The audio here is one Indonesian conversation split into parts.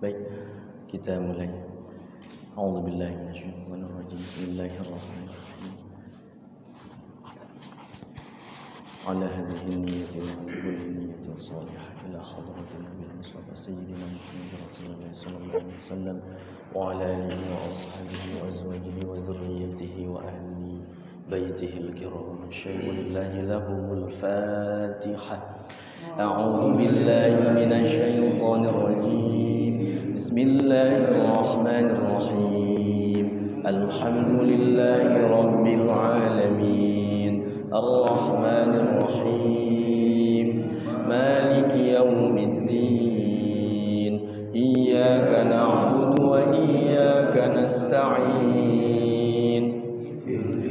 Baik, kita mulai. A'udzubillahi minasyaitonir rajim. Bismillahirrahmanirrahim. Ala hadhihi niyyati wa kulli niyyatin salihah ila hadratin Nabi Mustafa Sayyidina Muhammad Rasulullah sallallahu alaihi wasallam wa ala alihi wa ashabihi wa azwajihi wa dhurriyyatihi wa ahli baitihi al-kiram. Syai'ulillahi lahumul Fatihah. A'udzu billahi minasyaitonir rajim. Bismillahirrahmanirrahim. Alhamdulillahi rabbil alamin. Ar-Rahmanir Rahim. Maliki yaumiddin. Iyyaka na'budu wa iyyaka nasta'in.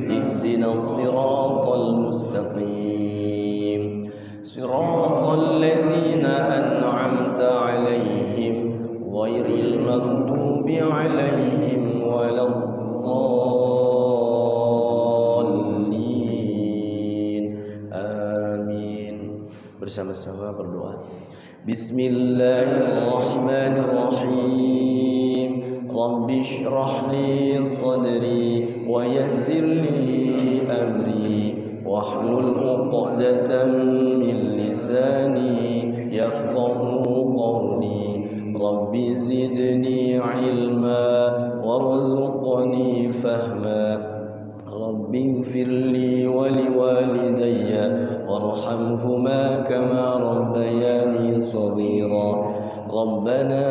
Ihdinas siratal mustaqim. Siratal ladzina an'amta 'alaihim ghairil maghdubi 'alaihim waladdallin. Amin. Bersama-sama berdoa. Bismillahirrahmanirrahim. Rabbi shrah li sadri wa yassir li amri wahlul 'uqdatam min lisani yafqahu qawli. Rabbi zidni ilma warzuqni fahma. Rabbi ighfirli wa liwalidayya warhamhuma kama rabbayani shaghira. Rabbana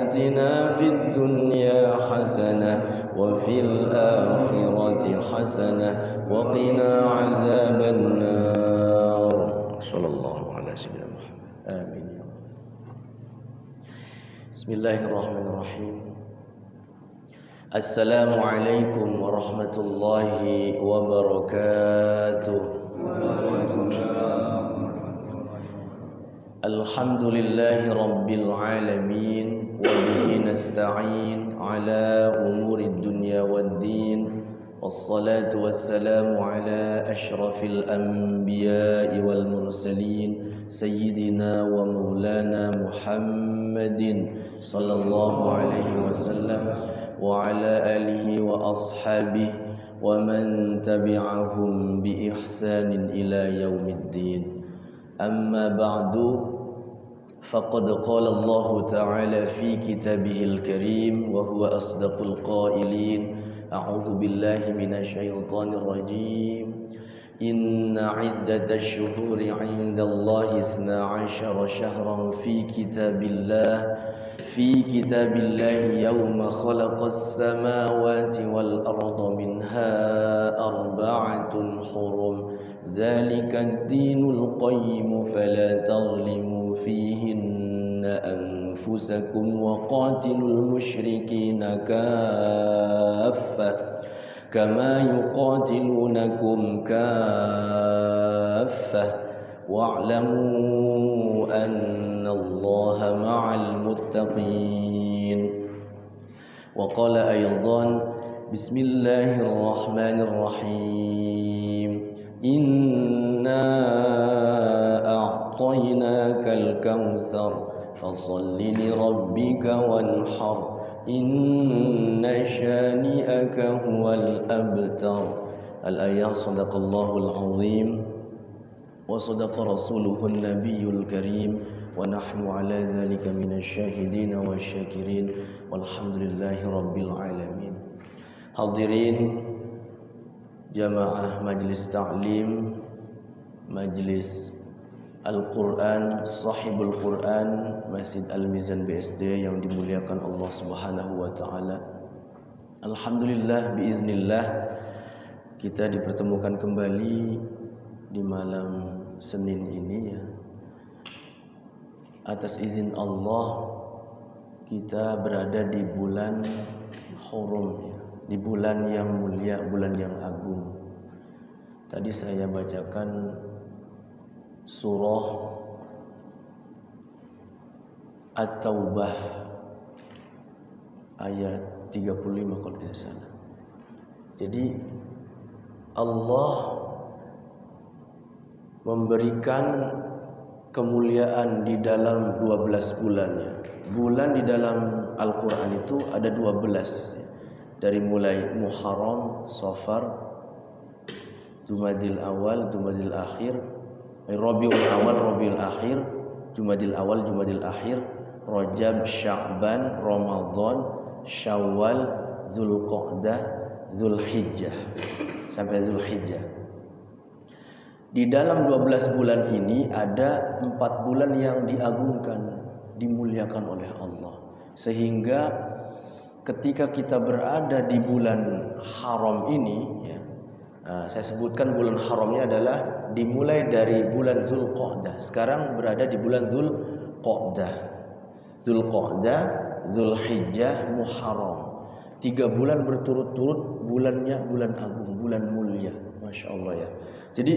atina fid dunya hasanah wa fil akhirati hasanah wa qina adzaban nar. Sallallahu alaihi wasallam. Amin ya Allah. Bismillahirrahmanirrahim. Assalamualaikum warahmatullahi wabarakatuh. Alhamdulillahi rabbil alamin wa bihi nasta'in ala umurid dunya waddin. Wassalatu wassalamu ala ashrafil anbiya'i wal mursalin sayyidina wa maulana Muhammadin sallallahu alaihi wasallam wa ala alihi wa ashabihi wa man tabi'ahum bi ihsanin ila yaumiddin. Amma ba'du. فقد قال الله تعالى في كتابه الكريم وهو أصدق القائلين. أعوذ بالله من الشيطان الرجيم. إن عدة الشهور عند الله 12 شهرا في كتاب الله يوم خلق السماوات والأرض منها 4 حرم ذلك الدين القيم فلا تظلموا فيهن أنفسكم وقاتلوا المشركين كافة كما يقاتلونكم كافة واعلموا أن الله مع المتقين. وقال أيضا بسم الله الرحمن الرحيم. إنا أعطيناك الكوثر فصل لربك وانحر إن شانئك هو الأبتر. الآية. صدق الله العظيم وصدق رسوله النبي الكريم ونحن على ذلك من الشاهدين والشاكرين والحمد لله رب العالمين. Hadirin jamaah Majlis Ta'lim Majlis Al-Quran Sahibul Quran Masjid Al-Mizan BSD yang dimuliakan Allah Subhanahu wa taala. Alhamdulillah biiznillah kita dipertemukan kembali di malam Senin ini ya. Atas izin Allah kita berada di bulan Hurum ya, di bulan yang mulia, bulan yang agung. Tadi saya bacakan surah At-Taubah ayat 35 kalau tidak salah. Jadi Allah memberikan kemuliaan di dalam 12 bulannya. Bulan di dalam Al-Quran itu ada 12, dari mulai Muharram, Safar, Jumadil Awal, Jumadil Akhir, Rabiul Awal, Rabiul Akhir, Jumadil Awal, Jumadil Akhir, Rajab, Sya'ban, Ramadan, Syawal, Zulqa'dah, Zulhijjah, sampai Zulhijjah. Di dalam 12 bulan ini ada 4 bulan yang diagungkan, dimuliakan oleh Allah. Sehingga ketika kita berada di bulan haram ini, ya, saya sebutkan bulan haramnya adalah dimulai dari bulan Zulqa'dah. Sekarang berada di bulan Zulqa'dah. Zulqa'dah, Zulhijjah, Muharram. 3 bulan berturut-turut, bulannya bulan agung, bulan mulia. Masya Allah ya. Jadi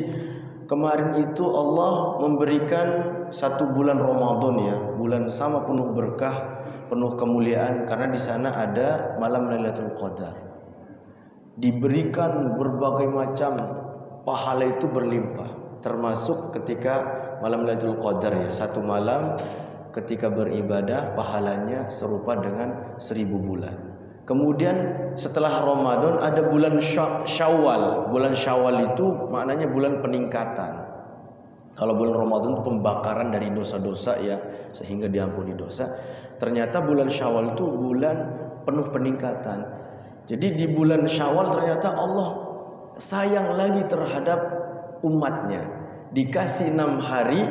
kemarin itu Allah memberikan 1 bulan Ramadan ya, bulan sama penuh berkah, penuh kemuliaan, karena di sana ada malam Lailatul Qadar. Diberikan berbagai macam pahala itu berlimpah, termasuk ketika malam Lailatul Qadar ya, 1 malam ketika beribadah pahalanya serupa dengan 1000 bulan. Kemudian setelah Ramadan ada bulan Syawal. Bulan Syawal itu maknanya bulan peningkatan. Kalau bulan Ramadan itu pembakaran dari dosa-dosa ya, sehingga diampuni dosa. Ternyata bulan Syawal itu bulan penuh peningkatan. Jadi di bulan Syawal ternyata Allah sayang lagi terhadap umatnya. Dikasih 6 hari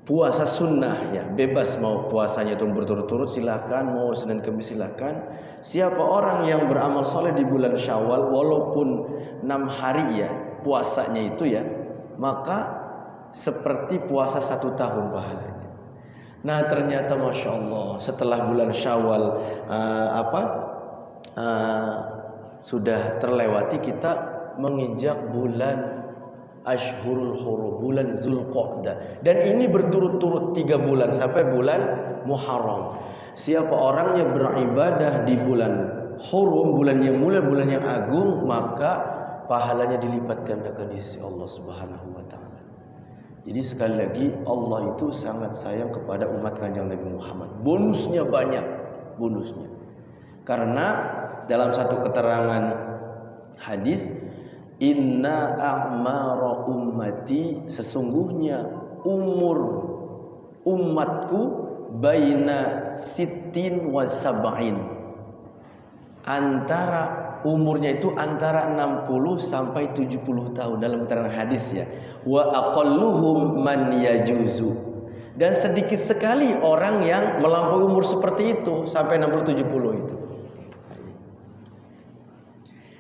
puasa sunnah ya, bebas mau puasanya itu berturut-turut silakan, mau Senin Kamis silakan. Siapa orang yang beramal soleh di bulan Syawal walaupun 6 hari ya puasanya itu ya, maka seperti puasa 1 tahun pahalanya. Nah ternyata Masya Allah setelah bulan Syawal sudah terlewati, kita menginjak bulan Ashhurul Hurum, bulan Zulqa'dah, dan ini berturut-turut 3 bulan sampai bulan Muharram. Siapa orang yang beribadah di bulan Hurum, bulan yang mulia, bulan yang agung, maka pahalanya dilipat gandakan di sisi Allah Subhanahu wa taala. Jadi sekali lagi Allah itu sangat sayang kepada umat Kanjeng Nabi Muhammad. Bonusnya banyak, bonusnya. Karena dalam satu keterangan hadis, inna a'mara ummati, sesungguhnya umur umatku baina sittin wa sab'in, antara umurnya itu antara 60 sampai 70 tahun dalam keterangan hadis ya. Wa aqalluhum man yajuzu, dan sedikit sekali orang yang melampaui umur seperti itu sampai 60 70 itu.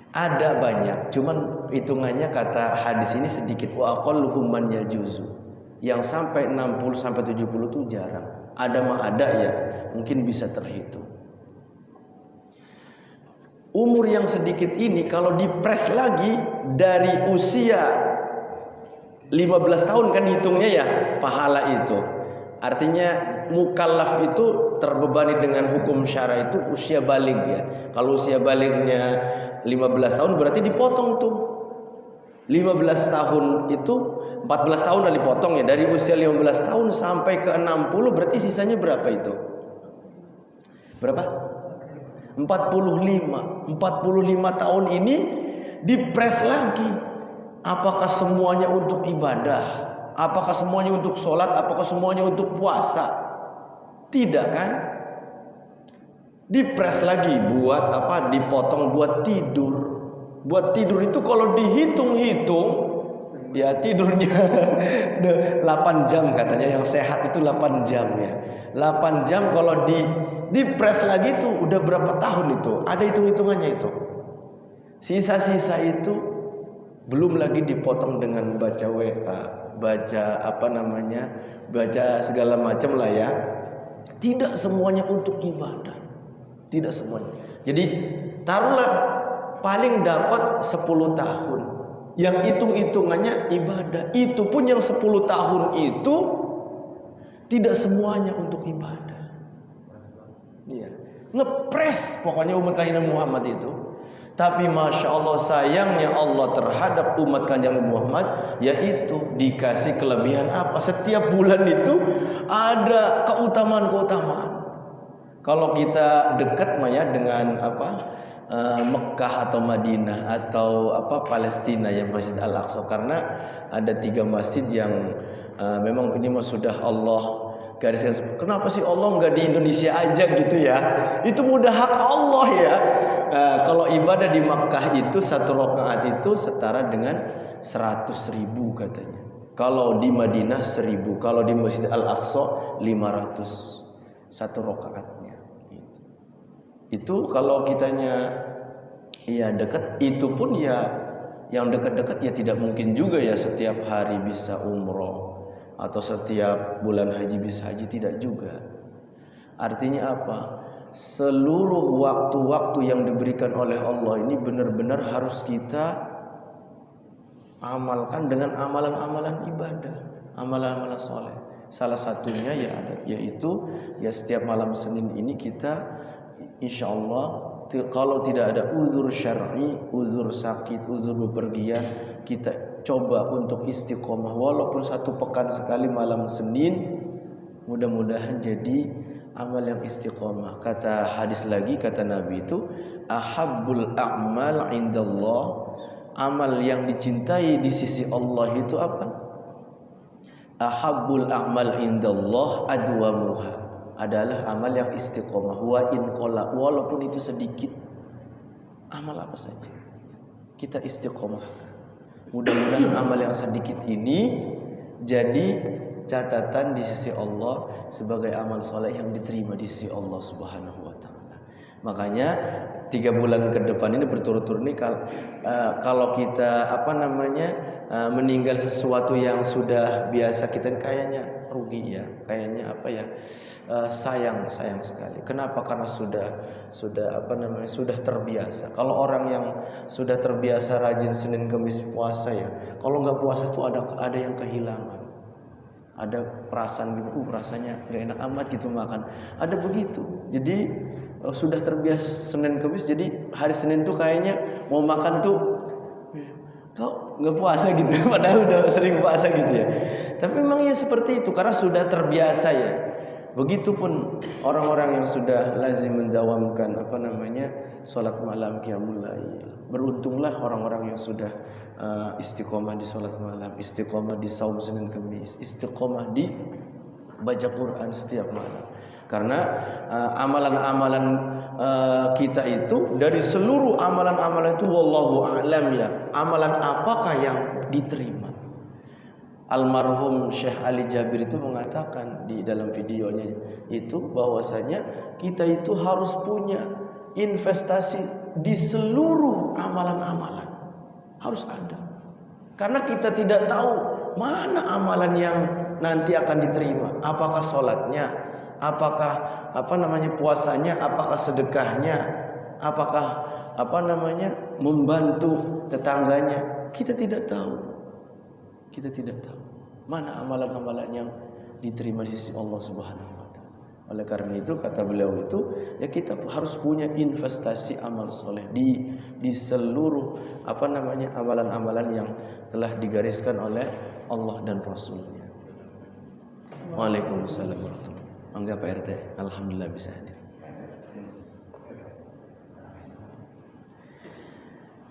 Ada banyak, cuman hitungannya kata hadis ini sedikit. Wa aqalluhum man yajuzu, yang sampai 60 sampai 70 itu jarang. Ada mah ada ya, mungkin bisa terhitung. Umur yang sedikit ini kalau dipres lagi dari usia 15 tahun kan hitungnya ya pahala itu. Artinya mukallaf itu terbebani dengan hukum syara itu usia baligh ya. Kalau usia balighnya 15 tahun berarti dipotong tuh 15 tahun itu 14 tahun udah dipotong ya. Dari usia 15 tahun sampai ke 60 berarti sisanya berapa itu? Berapa? 45 tahun ini dipres lagi. Apakah semuanya untuk ibadah? Apakah semuanya untuk sholat? Apakah semuanya untuk puasa? Tidak kan? Dipres lagi buat apa? Dipotong buat tidur. Buat tidur itu kalau dihitung-hitung ya tidurnya 8 jam katanya, yang sehat itu 8 jam ya. 8 jam kalau dipres lagi itu udah berapa tahun itu? Ada hitung-hitungannya itu. Sisa-sisa itu belum lagi dipotong dengan baca WA, baca baca segala macam lah ya. Tidak semuanya untuk ibadah. Tidak semuanya. Jadi taruhlah paling dapat 10 tahun. Yang hitung-hitungannya ibadah. Itu pun yang 10 tahun itu tidak semuanya untuk ibadah. Iya. Ngepres pokoknya umat Nabi Muhammad itu. Tapi Masya Allah sayangnya Allah terhadap umat Kanjeng Muhammad, yaitu dikasih kelebihan apa? Setiap bulan itu ada keutamaan-keutamaan. Kalau kita dekat ya dengan Mekah atau Madinah atau Palestina yang Masjid Al-Aqsa, karena ada 3 masjid yang memang ini sudah Allah gariskan. Kenapa sih Allah nggak di Indonesia aja gitu ya? Itu mudah hak Allah ya. Kalau ibadah di Makkah itu 1 rakaat itu setara dengan 100.000 katanya. Kalau di Madinah 1.000, kalau di Masjid Al-Aqsa 500 1 rakaatnya. Itu kalau kitanya ya dekat, itu pun ya yang dekat-dekat ya tidak mungkin juga ya setiap hari bisa umroh atau setiap bulan haji bisa haji, tidak juga. Artinya apa? Seluruh waktu-waktu yang diberikan oleh Allah ini benar-benar harus kita amalkan dengan amalan-amalan ibadah, amalan-amalan soleh. Salah satunya yaitu setiap malam Senin ini kita insya Allah, kalau tidak ada uzur syar'i, uzur sakit, uzur bepergian, kita coba untuk istiqomah walaupun 1 pekan sekali malam Senin. Mudah-mudahan jadi amal yang istiqomah. Kata hadis lagi, kata Nabi itu, ahabbul a'mal indallah, amal yang dicintai di sisi Allah itu apa? Ahabbul a'mal indallah adwamuha, adalah amal yang istiqomah. Wa in qala, walaupun itu sedikit, amal apa saja kita istiqomahkan. Mudah-mudahan amal yang sedikit ini jadi catatan di sisi Allah sebagai amal soleh yang diterima di sisi Allah Subhanahu wa taala. Makanya 3 bulan ke depan ini berturut-turut ini kalau kita meninggal sesuatu yang sudah biasa, kita kayaknya rugi ya, kayaknya sayang sekali. Kenapa? Karena sudah terbiasa. Kalau orang yang sudah terbiasa rajin Senin Kamis puasa ya, kalau nggak puasa itu ada yang kehilangan. Ada perasaan gitu, rasanya nggak enak amat gitu makan. Ada begitu. Jadi sudah terbiasa Senin Kamis, jadi hari Senin tuh kayaknya mau makan tuh kok nggak puasa gitu, padahal udah sering puasa gitu ya. Tapi memang ya seperti itu karena sudah terbiasa ya. Begitupun orang-orang yang sudah lazim mendawamkan salat malam qiyamul lail. Beruntunglah orang-orang yang sudah istiqomah di salat malam, istiqomah di saum Senin Kamis, istiqomah di baca Quran setiap malam. Karena amalan-amalan kita itu, dari seluruh amalan-amalan itu wallahu a'lam ya, amalan apakah yang diterima? Almarhum Syekh Ali Jabir itu mengatakan di dalam videonya itu bahwasanya kita itu harus punya investasi di seluruh amalan-amalan, harus ada. Karena kita tidak tahu mana amalan yang nanti akan diterima. Apakah sholatnya, apakah puasanya, apakah sedekahnya, apakah membantu tetangganya. Kita tidak tahu. Kita tidak tahu mana amalan-amalan yang diterima di sisi Allah Subhanahu wa taala. Oleh karena itu kata beliau itu ya kita harus punya investasi amal soleh di seluruh amalan-amalan yang telah digariskan oleh Allah dan Rasulnya. Waalaikumsalam warahmatullahi wabarakatuh. Mangga Pak RT, alhamdulillah bisa hadir.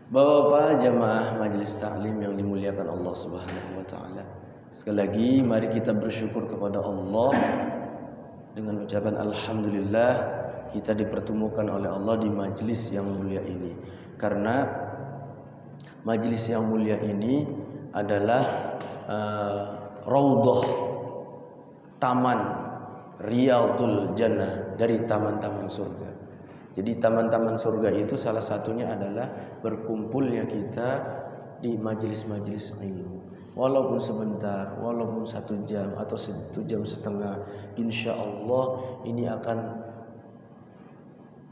Bapak jamaah majelis taklim yang dimuliakan Allah Subhanahu wa taala. Sekali lagi mari kita bersyukur kepada Allah dengan ucapan alhamdulillah kita dipertemukan oleh Allah di majelis yang mulia ini. Karena majelis yang mulia ini adalah raudhah, taman Riyadhul Jannah, dari taman-taman surga. Jadi taman-taman surga itu salah satunya adalah berkumpulnya kita di majelis-majelis ilmu. Walaupun sebentar, walaupun 1 jam atau 1 jam setengah, insya Allah ini akan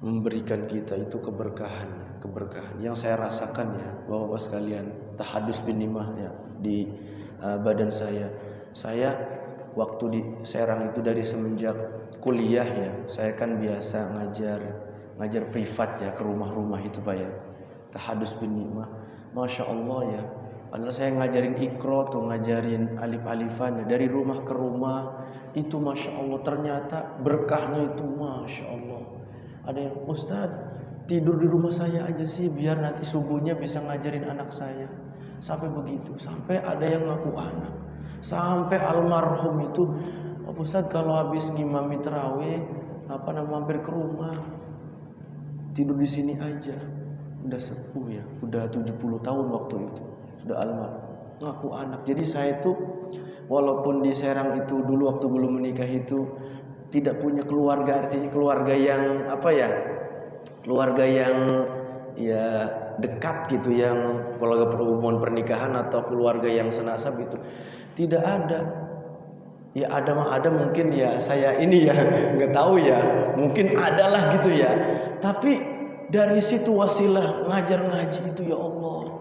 memberikan kita itu keberkahan yang saya rasakan ya, Bapak-bapak sekalian, tahadus bin nimah ya di badan saya. Saya waktu di Serang itu dari semenjak kuliah ya, saya kan biasa ngajar privat ya ke rumah-rumah itu Pak ya. tahadus bin nikmah. Masya Allah ya. Padahal saya ngajarin ikro tuh, ngajarin alif-alifannya dari rumah ke rumah. Itu Masya Allah, ternyata berkahnya itu Masya Allah. Ada yang, Ustaz, tidur di rumah saya aja sih biar nanti subuhnya bisa ngajarin anak saya. Sampai begitu, sampai ada yang ngaku anak. Sampai almarhum itu, Ustaz kalau habis ngimami tarawih mampir ke rumah, tidur di sini aja. Udah sepuh ya, udah 70 tahun waktu itu, sudah almarhum, ngaku anak. Jadi saya itu walaupun di Serang itu dulu waktu belum menikah itu tidak punya keluarga, artinya keluarga yang keluarga yang ya dekat gitu, yang keluarga perhubungan pernikahan atau keluarga yang senasab itu tidak ada. Ya ada mungkin ya, saya ini ya nggak tahu ya, mungkin adalah gitu ya. Tapi dari situ wasilah ngajar ngaji itu ya Allah,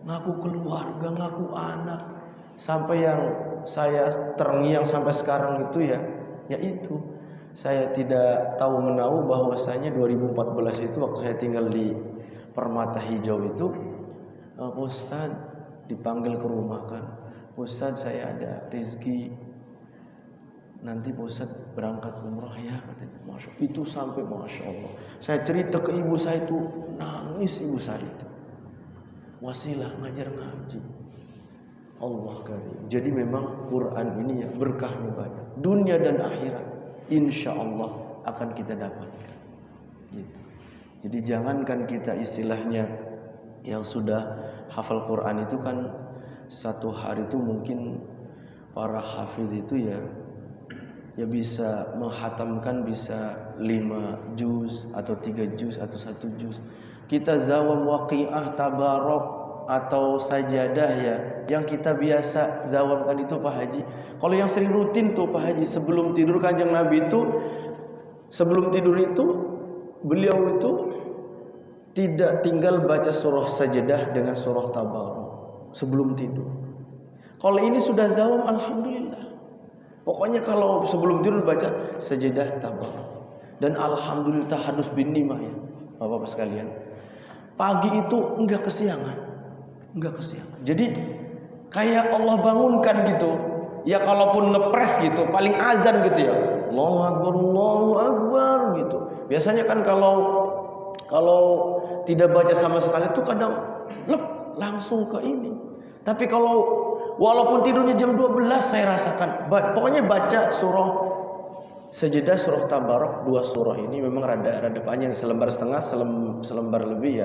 ngaku keluarga, ngaku anak, sampai yang saya terngiang sampai sekarang itu ya itu saya tidak tahu menahu bahwasanya 2014 itu waktu saya tinggal di Permata Hijau itu, Ustaz dipanggil ke rumah kan, Ustaz saya ada rezeki, nanti Ustaz berangkat umrah ya katanya. Masya Allah, itu sampai Masya Allah. Saya cerita ke ibu saya itu, nangis ibu saya itu. Wasilah ngajar ngaji. Allah karim. Jadi memang Quran ini ya berkahnya banyak. Dunia dan akhirat insya Allah akan kita dapatkan. Gitu. Jadi jangankan kita istilahnya yang sudah hafal Quran itu kan satu hari itu mungkin para hafidh itu ya bisa menghatamkan bisa 5 juz atau 3 juz atau 1 juz. Kita zawam waqi'ah, tabarok atau sajadah ya, yang kita biasa zawamkan itu Pak Haji. Kalau yang sering rutin tuh Pak Haji, sebelum tidur Kanjeng Nabi itu, sebelum tidur itu beliau itu tidak tinggal baca surah sajadah dengan surah tabarok sebelum tidur. Kalau ini sudah zawam, alhamdulillah. Pokoknya kalau sebelum tidur baca sajadah tabarok dan alhamdulillah tahadus bin nimah ya, Bapak-bapak sekalian. Pagi itu enggak kesiangan. Jadi kayak Allah bangunkan gitu. Ya kalaupun ngepres gitu, paling azan gitu ya. Allahu Akbar gitu. Biasanya kan kalau tidak baca sama sekali itu kadang langsung ke ini. Tapi kalau walaupun tidurnya jam 12 saya rasakan pokoknya baca surah sajadah, surah tabarok, 2 surah ini memang rada panjang, selembar setengah, selembar lebih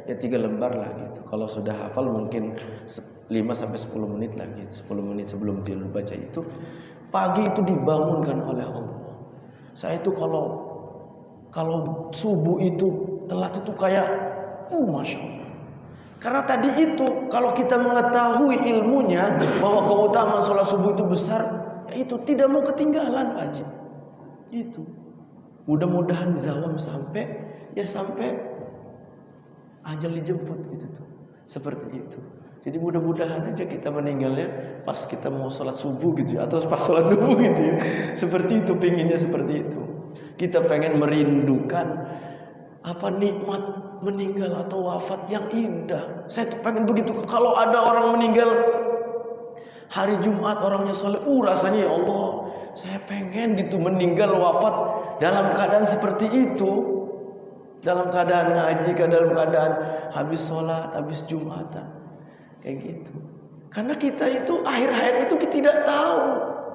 ya 3 lembar lah gitu. Kalau sudah hafal mungkin 5 sampai 10 menit lah gitu. 10 menit sebelum tidur baca itu. Pagi itu dibangunkan oleh Allah. Saya itu kalau subuh itu telat itu kayak Masya Allah. Karena tadi itu kalau kita mengetahui ilmunya bahwa keutamaan sholat subuh itu besar, ya itu tidak mau ketinggalan Pak Haji. Itu. Mudah-mudahan zawam sampai ajal dijemput gitu tuh. Seperti itu. Jadi mudah-mudahan aja kita meninggalnya pas kita mau sholat subuh gitu ya, atau pas sholat subuh gitu ya. Seperti itu, pinginnya seperti itu. Kita pengen merindukan nikmat meninggal atau wafat yang indah. Saya tuh pengen begitu. Kalau ada orang meninggal hari Jumat, orangnya soleh, rasanya ya Allah, saya pengen gitu meninggal wafat dalam keadaan seperti itu, dalam keadaan ngaji, dalam keadaan habis sholat, habis Jumatan, kayak gitu. Karena kita itu akhir hayat itu kita tidak tahu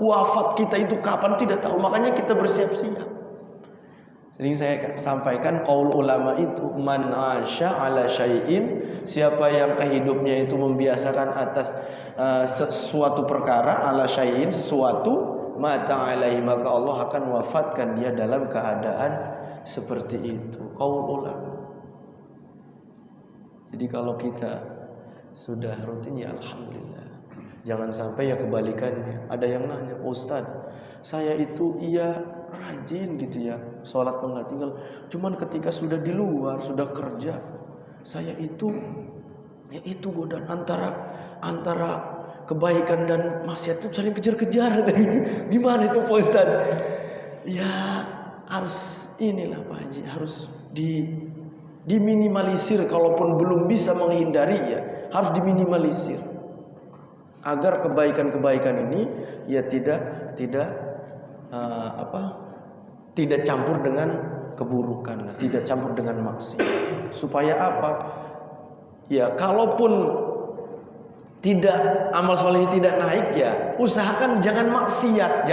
wafat kita itu kapan, tidak tahu. Makanya kita bersiap-siap. Sering saya sampaikan qaul ulama itu, man asya ala syai'in, siapa yang hidupnya itu membiasakan atas sesuatu perkara, ala syai'in sesuatu, mata alaihi, maka Allah akan wafatkan dia dalam keadaan seperti itu. Qaul ulama. Jadi kalau kita sudah rutin ya alhamdulillah. Jangan sampai ya kebalikannya. Ada yang nanya, Ustaz, saya itu rajin gitu ya, sholat enggak tinggal. Cuman ketika sudah di luar, sudah kerja, saya itu godaan antara kebaikan dan maksiat itu saling kejar-kejar gitu. Gimana itu Pak Ustaz? Ya harus inilah Pak Haji, harus diminimalisir. Kalaupun belum bisa menghindari, ya harus diminimalisir agar kebaikan-kebaikan ini ya tidak campur dengan keburukan, tidak campur dengan maksiat. Supaya apa? Ya, kalaupun tidak amal soleh tidak naik, ya usahakan jangan maksiat.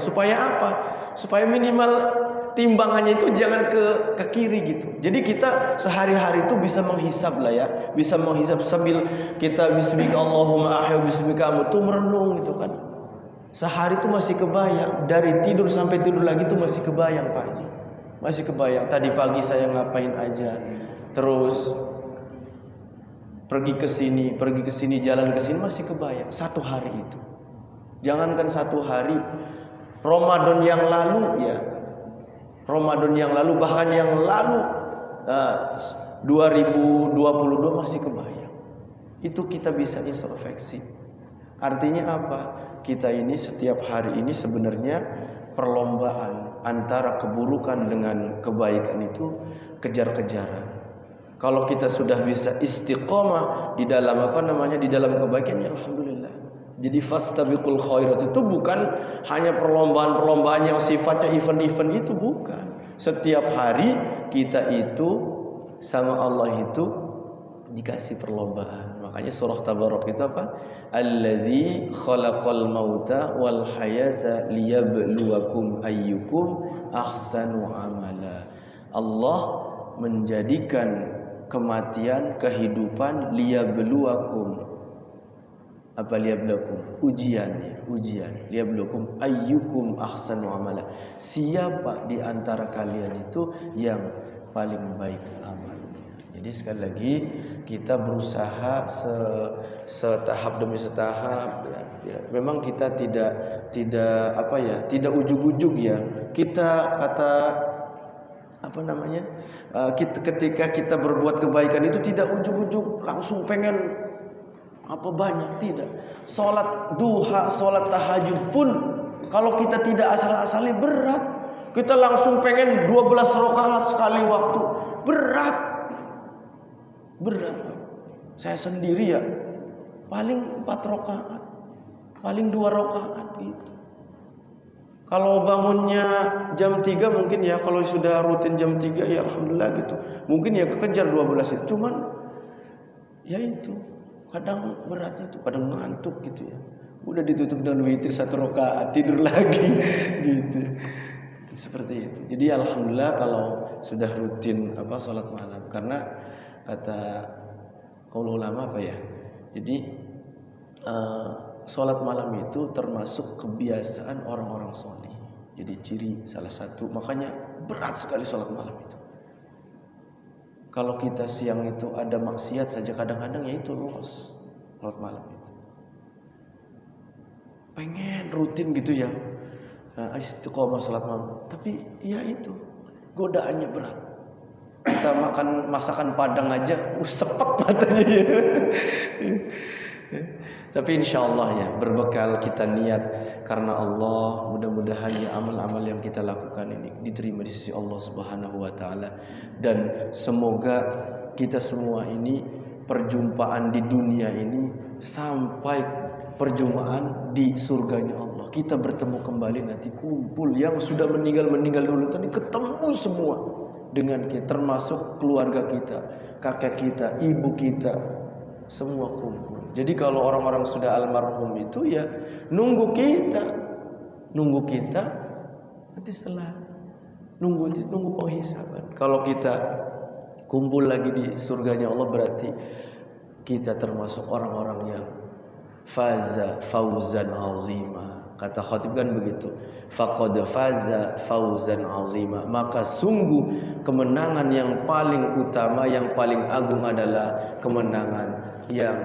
Supaya apa? Supaya minimal timbangannya itu jangan ke kiri gitu. Jadi kita sehari-hari itu bisa menghisab lah ya, bisa menghisab sambil kita bismika Allahumma ahya bismika amut tuh merenung gitu kan. Sehari itu masih kebayang, dari tidur sampai tidur lagi tuh masih kebayang Pak Haji. Masih kebayang tadi pagi saya ngapain aja. Terus pergi ke sini, jalan ke sini masih kebayang satu hari itu. Jangankan satu hari, Ramadan yang lalu bahkan yang lalu 2022 masih kebayang. Itu kita bisa introspeksi. Artinya apa? Kita ini setiap hari ini sebenarnya perlombaan antara keburukan dengan kebaikan itu kejar-kejaran. Kalau kita sudah bisa istiqomah di dalam di dalam kebaikan, ya alhamdulillah. Jadi fastabiqul khairat itu bukan hanya perlombaan-perlombaan yang sifatnya event-event, itu bukan. Setiap hari kita itu sama Allah itu dikasih perlombaan. Makanya surah Tabarak itu apa? Allazi khalaqal mauta wal hayata liyabluwakum ayyukum ahsanu amala. Allah menjadikan kematian, kehidupan, liyabluwakum. Apa liyabluwakum? Ujian, liyabluwakum ayyukum ahsanu amala. Siapa di antara kalian itu yang paling baik amalnya. Jadi sekali lagi kita berusaha setahap demi setahap ya. Memang kita tidak ujug-ujug ya. Kita ketika kita berbuat kebaikan itu tidak ujug-ujug langsung pengen banyak, tidak. Salat duha, salat tahajud pun kalau kita tidak asal-asali berat. Kita langsung pengen 12 rakaat sekali waktu, berat. Saya sendiri ya paling 4 rakaat, paling 2 rakaat gitu. Kalau bangunnya jam 3 mungkin ya, kalau sudah rutin jam 3 ya alhamdulillah gitu. Mungkin ya kekejar 12 itu. Cuman ya itu kadang berat itu, kadang ngantuk gitu ya. Udah ditutup dengan witir 1 rakaat, tidur lagi gitu. Seperti itu. Jadi alhamdulillah kalau sudah rutin salat malam, karena kata kaul ulama jadi salat malam itu termasuk kebiasaan orang-orang soleh. Jadi ciri salah satu, makanya berat sekali salat malam itu. Kalau kita siang itu ada maksiat saja kadang-kadang ya itu los salat malam itu. Pengen rutin gitu ya, istiqomah salat malam. Tapi ya itu godaannya berat. Kita makan masakan Padang aja sepek matanya ya. Tapi insyaallah ya, berbekal kita niat karena Allah, mudah-mudahan ya amal-amal yang kita lakukan ini diterima di sisi Allah Subhanahu wa taala, dan semoga kita semua ini perjumpaan di dunia ini sampai perjumpaan di surganya Allah. Kita bertemu kembali nanti, kumpul yang sudah meninggal dulu tadi ketemu semua dengan kita, termasuk keluarga kita, kakek kita, ibu kita, semua kumpul. Jadi kalau orang-orang sudah almarhum itu ya nunggu kita nanti setelah nunggu penghisaban. Kalau kita kumpul lagi di surganya Allah, berarti kita termasuk orang-orang yang faza fauzan azima. Kata khatib kan begitu, faqad faza fauzan azima. Maka sungguh kemenangan yang paling utama, yang paling agung adalah kemenangan yang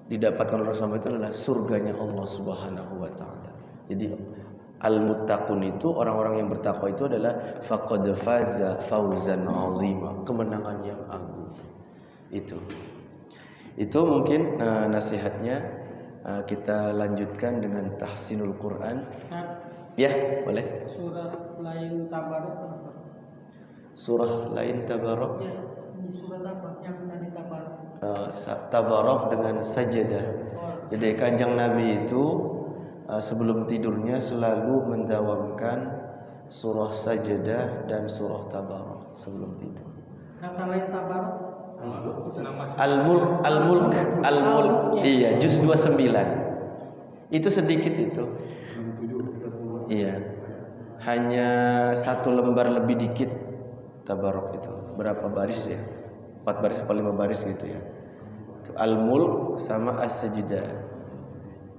didapatkan oleh Rasulullah itu adalah surganya Allah Subhanahu wa taala. Jadi al-muttaqun itu, orang-orang yang bertakwa itu adalah faqad faza fauzan azima, kemenangan yang agung. Itu mungkin nasihatnya. Kita lanjutkan dengan tahsinul Quran. Ya, boleh. Surat lain Tabarak apa? Surah lain Tabarok. Ya, ini surat apa yang tadi Tabarok? Tabarok dengan sajadah. Jadi Kanjeng Nabi itu sebelum tidurnya selalu mendawamkan surah sajadah dan surah Tabarok sebelum tidur. Kata lain Tabarok? Al-Mulk. Iya, juz 29. Itu sedikit itu. Iya. Hanya 1 lembar lebih dikit Tabarok itu. Berapa baris ya? 4 baris atau 5 baris gitu ya. Al-Mulk sama As-Sajdah.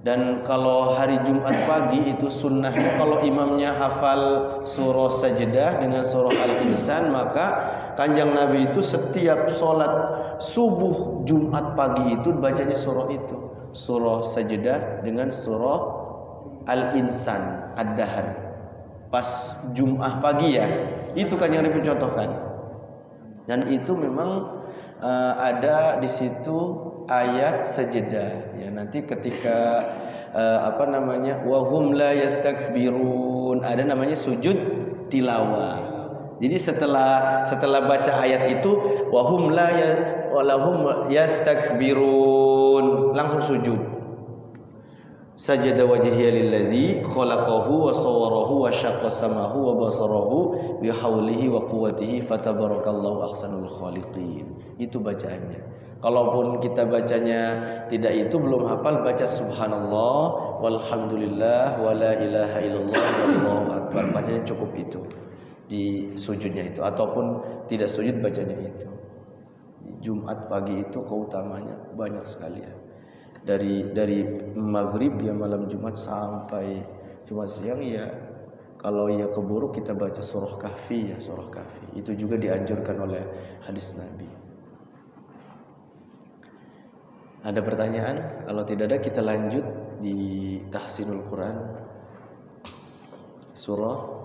Dan kalau hari Jumat pagi itu sunnahnya kalau imamnya hafal surah Sajdah dengan surah Al-Insan, maka Kanjeng Nabi itu setiap sholat subuh Jumat pagi itu bacanya surah itu, surah Sajdah dengan surah Al-Insan Ad-Dahr. Pas Jumat pagi ya, itu Kanjeng Nabi contohkan. Dan itu memang ada di situ ayat sajdah ya. Nanti ketika wahum la yastakbirun, ada namanya sujud tilawah. Jadi setelah baca ayat itu wahum yastakbirun, langsung sujud. Sajada wajhiya lilladzi khalaqahu wa sawwarahu wa syaqqa samahu wa basarahu bi haulihi wa quwwatihi fatabarakallahu ahsanul khaliqin. Itu bacaannya. Kalaupun kita bacanya tidak itu, belum hafal, baca subhanallah walhamdulillah wala ilaha illallah wallahu akbar. Bacanya cukup itu di sujudnya itu, ataupun tidak sujud bacanya itu. Jumat pagi itu keutamanya banyak sekali ya. Dari maghrib ya malam Jumat sampai Jumat siang ya, kalau ya keburu kita baca surah Kahfi ya, surah Kahfi. Itu juga dianjurkan oleh hadis Nabi. Ada pertanyaan? Kalau tidak ada kita lanjut di Tahsinul Quran surah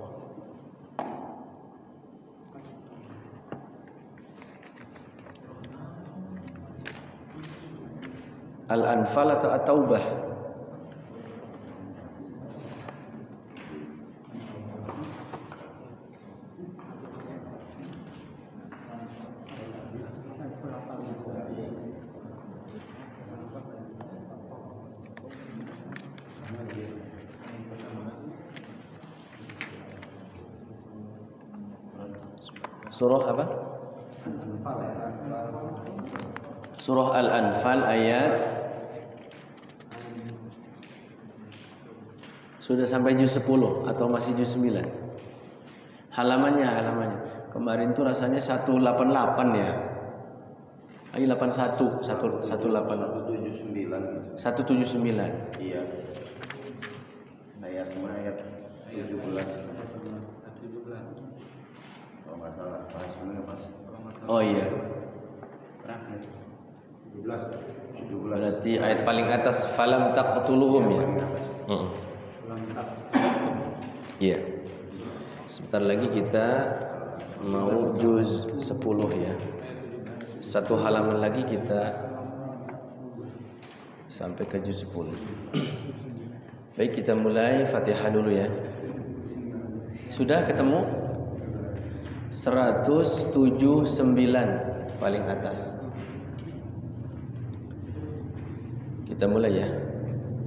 Al-Anfal atau At-Taubah. Surah apa? Surah Al-Anfal ayat sudah sampai juz 10 atau masih juz 9? Halamannya. Kemarin tuh rasanya 188 ya. Ayo 81, 179. 179. Iya. Ayat 17. Kalau nggak salah, pas benar pas. Oh iya. Terakhir. 17. Berarti ayat paling atas falam taqtuluhum ya. Iya. Sebentar lagi kita mau juz 10 ya. 1 halaman lagi kita sampai ke juz 10. Baik, kita mulai Fatihah dulu ya. Sudah ketemu? 179 paling atas. Kita mulai ya.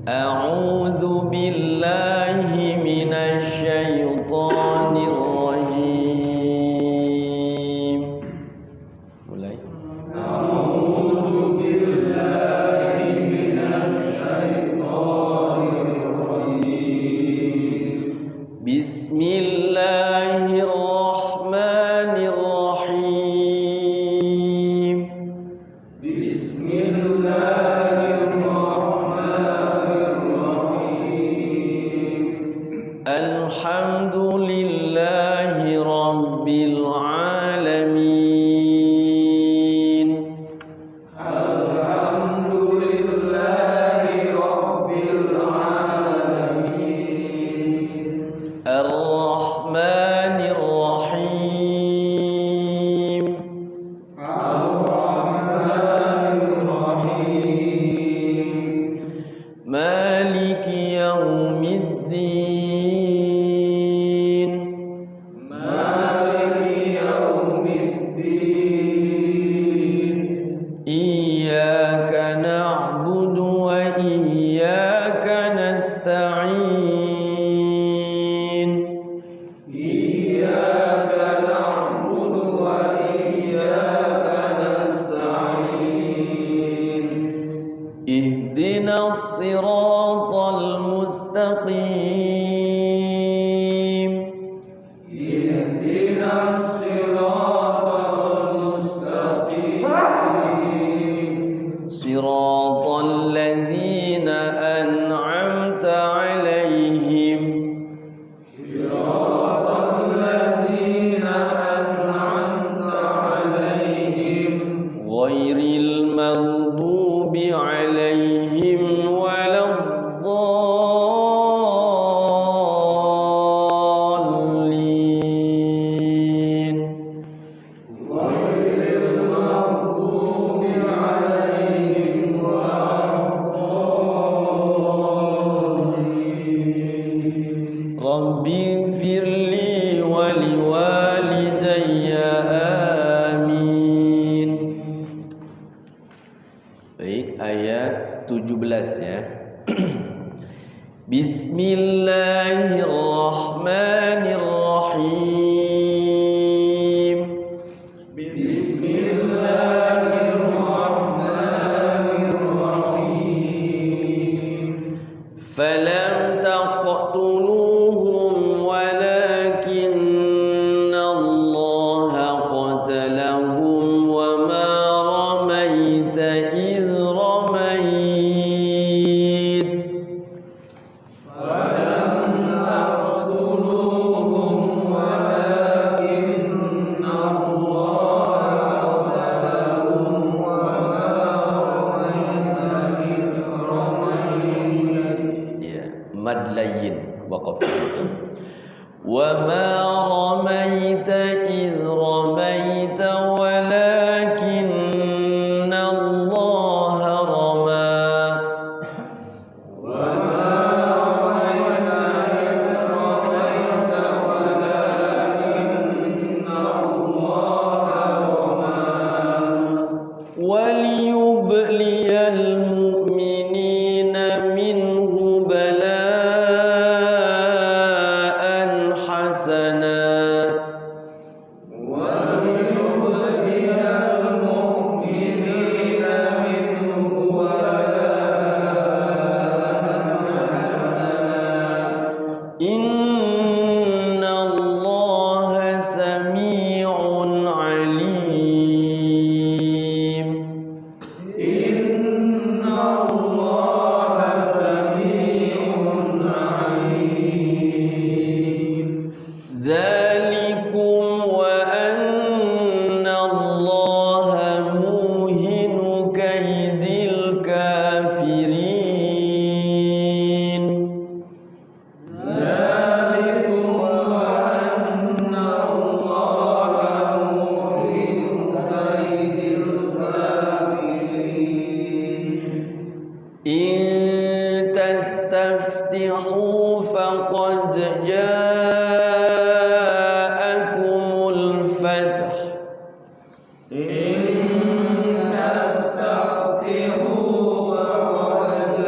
A'udzu billahi minasy syaithanir rajim. Mulai. A'udzu billahi minasy syaithanir rajim. Bismillahirrahmanirrahim. Alhamdulillahi Rabbil Alamin. Alhamdulillahi Rabbil Alamin. Ar-Rahmanir Rahim. Ar-Rahmanir Rahim. Maliki Yaumiddin. Maliki Yaumiddin. nasta'in. Iyyaka na'budu wa iyyaka nasta'in. Ihdinas siratal mustaqim. Ihdinas siratal mustaqim. Siratal ladzina an'amta 'alaihim. Siratal ladzina an'amta 'alaihim. Ghairil maghdubi 'alaihim waladdallin. Ghairil maghdubi 'alaihim waladdallin. Rabbi firli wa liwalidayya amin. Baik, ayat 17 ya. Bismillahirrahmanirrahim. Bismillahirrahmanirrahim. Falam taqtuluhum walakinna Allah qatalahum wa ma ramaita idh ramait. Falam taqtuluhum walakinna Allah qatalahum wa ma ramaita idh ramait. Ya, mad layyin waqaf di situ. Wa ma ramaita idh ramaita walakinna Allah rama. Wa ma ramaita idh ramaita walakinna Allah rama. Waliyubliyal mu'minina minhu bala'an hasana. Waliyubliyal mu'minina minhu bala'an hasana. Inna Allaha sami'un alim. Inna Allaha sami'un alim. Dzalikum wa anna Allaha muhinu kaidil kafirin. Dzalikum wa anna Allaha muhinu kaidil kafirin. In tastaftihu faqad ja'akumul fath. In tastaftihu faqad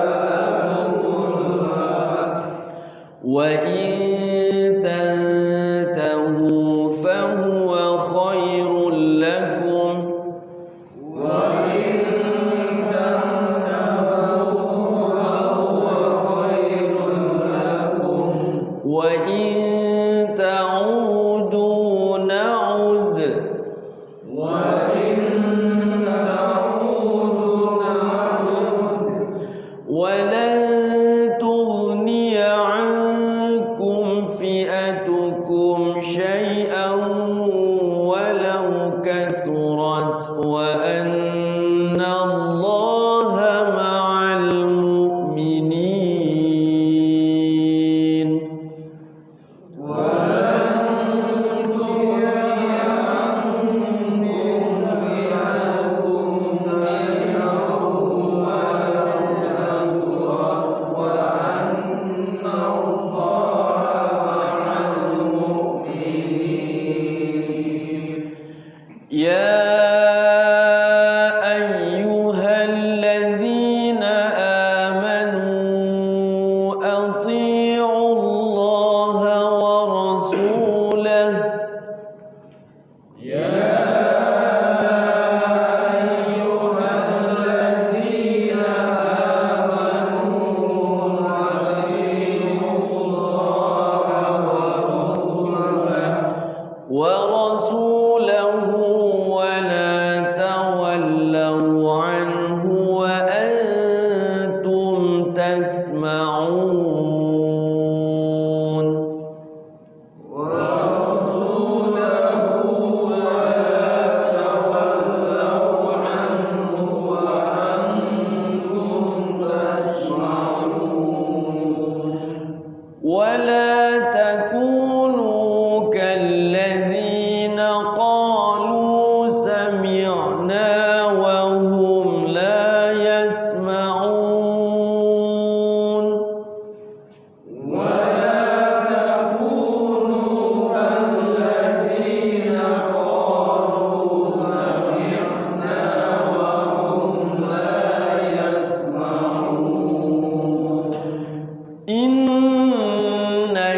ja'akumul fath. Wa in tantahu fahuwa khairul lakum. Wa in tantahu fahuwa khairul lakum. Wa in ta'udu na'ud. Wa in ta'udu na'ud. Wa lan tughniya 'ankum fi'atukum shay'an walau kathurat wa anna Allaha ma'al mu'minin. Wa lan tughniya 'ankum fi'atukum shay'an walau kathurat يسمعون ولا تكونوا كالذين قالوا سمعنا وهم لا يسمعون إن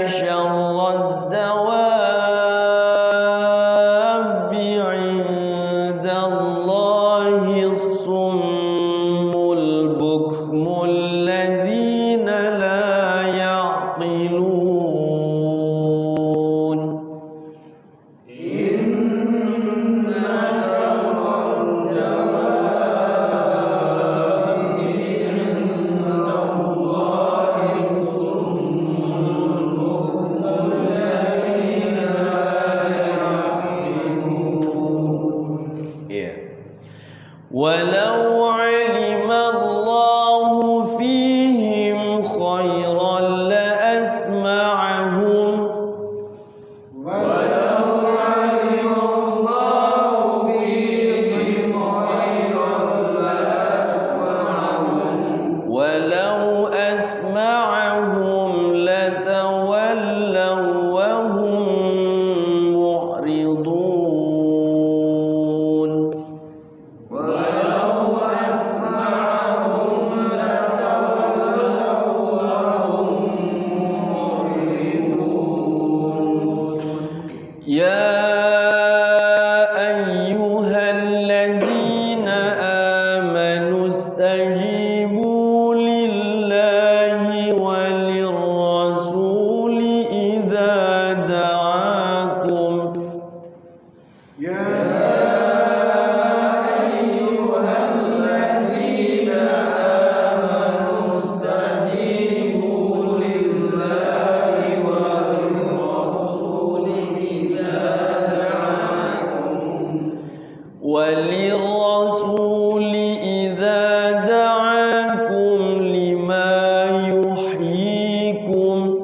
شر الدواب عند الله الصم البكم الذين لا يعقلون ولو علم الله فيهم خيرا لأسمعهم ولو أسمعهم لتولوا وهم معرضون يا أيها الذين آمنوا استجيبوا لله وللرسول إذا دعاكم وللرسول إذا دعاكم لما يحييكم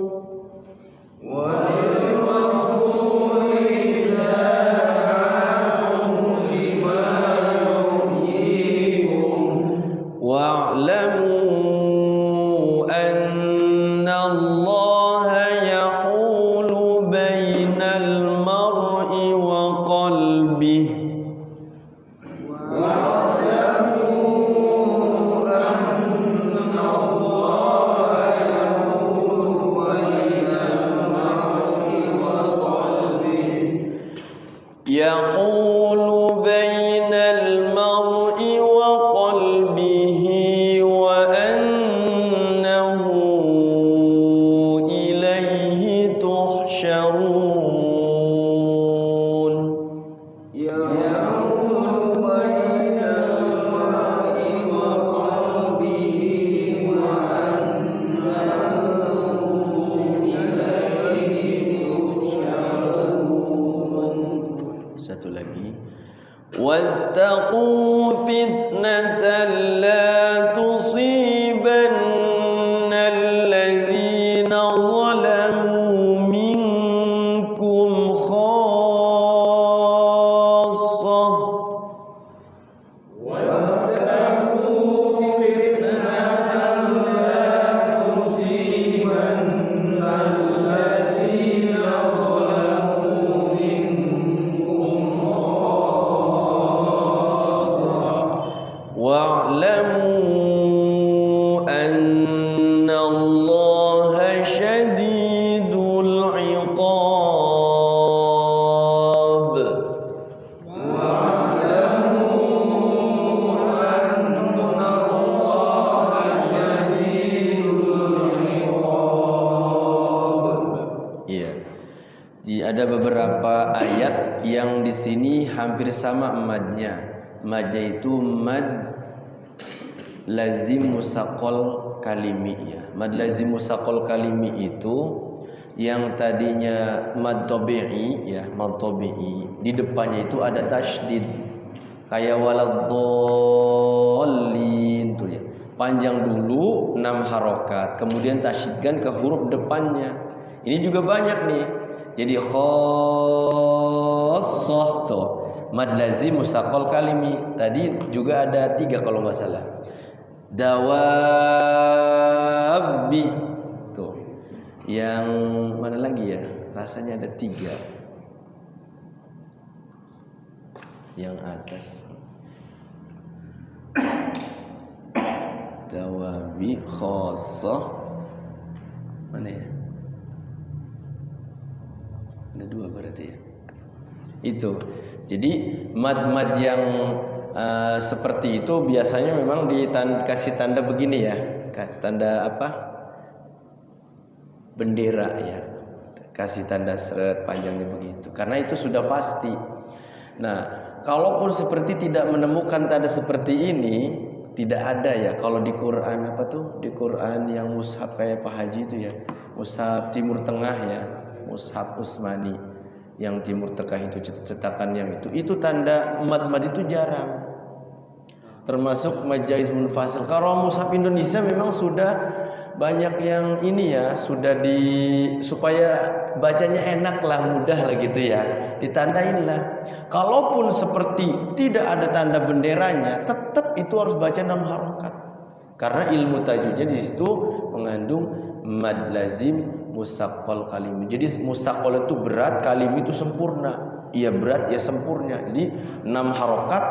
واعلموا أن الله يحول بين المرء وقلبه يحول بين المرء وقلبه وأنه إليه تحشرون Satu lagi, wattaqu fitnatan la tusibanna alladhina zalamu minkum khassah واعلموا أن الله شديد العقاب Iya. Jadi ada beberapa ayat yang di sini hampir sama madnya. Madnya itu mad lazim musaqqal kalimi ya. Mad lazim musaqqal kalimi itu yang tadinya mad tabi'i ya, mad tabi'i di depannya itu ada tasydid. Kayak waladdallin tuh ya. Panjang dulu 6 harokat, kemudian tasydidkan ke huruf depannya. Ini juga banyak nih. Jadi khassah tuh mad lazim musaqqal kalimi. Tadi juga ada 3 kalau nggak salah. Dawabi tuh. Yang mana lagi ya? Rasanya ada 3. Yang atas. Dawabi khassah. Mana ya? Ada 2 berarti ya. Itu. Jadi mad-mad yang seperti itu biasanya memang dikasih tanda begini ya. Kasih tanda apa? Bendera ya. Kasih tanda seret panjangnya begitu. Karena itu sudah pasti. Nah, kalaupun seperti tidak menemukan tanda seperti ini, tidak ada ya. Kalau di Quran apa tuh? Di Quran yang mushaf kayak Pak Haji itu ya. Mushaf Timur Tengah ya. Mushaf Utsmani yang Timur Tengah itu cetakan yang itu tanda mad-mad itu jarang, termasuk majaiz munfasil. Kalau mushaf Indonesia memang sudah banyak yang ini ya, sudah supaya bacanya enak lah, mudah lah gitu ya, ditandain lah. Kalaupun seperti tidak ada tanda benderanya, tetap itu harus baca 6 harokat karena ilmu tajwidnya di situ mengandung mad lazim musaqqal kalim. Jadi musaqqal itu berat, kalim itu sempurna. Iya berat, ya sempurna. Jadi 6 harokat,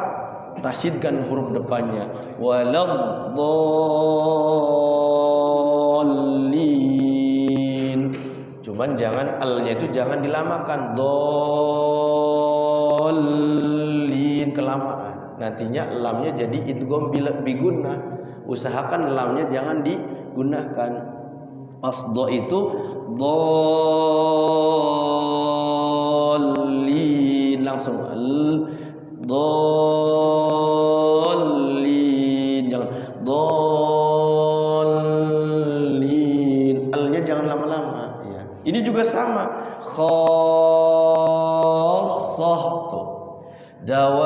tasydidkan huruf depannya. Waladdallin. Cuman jangan al-nya itu jangan dilamakan. Dallin kelamaan. Nantinya lamnya jadi idgham bigunnah. Usahakan lamnya jangan digunakan. Asdo itu dallin langsung dallin, jangan dallin, alnya jangan lama-lama ya. Ini juga sama khassah tuh dawabi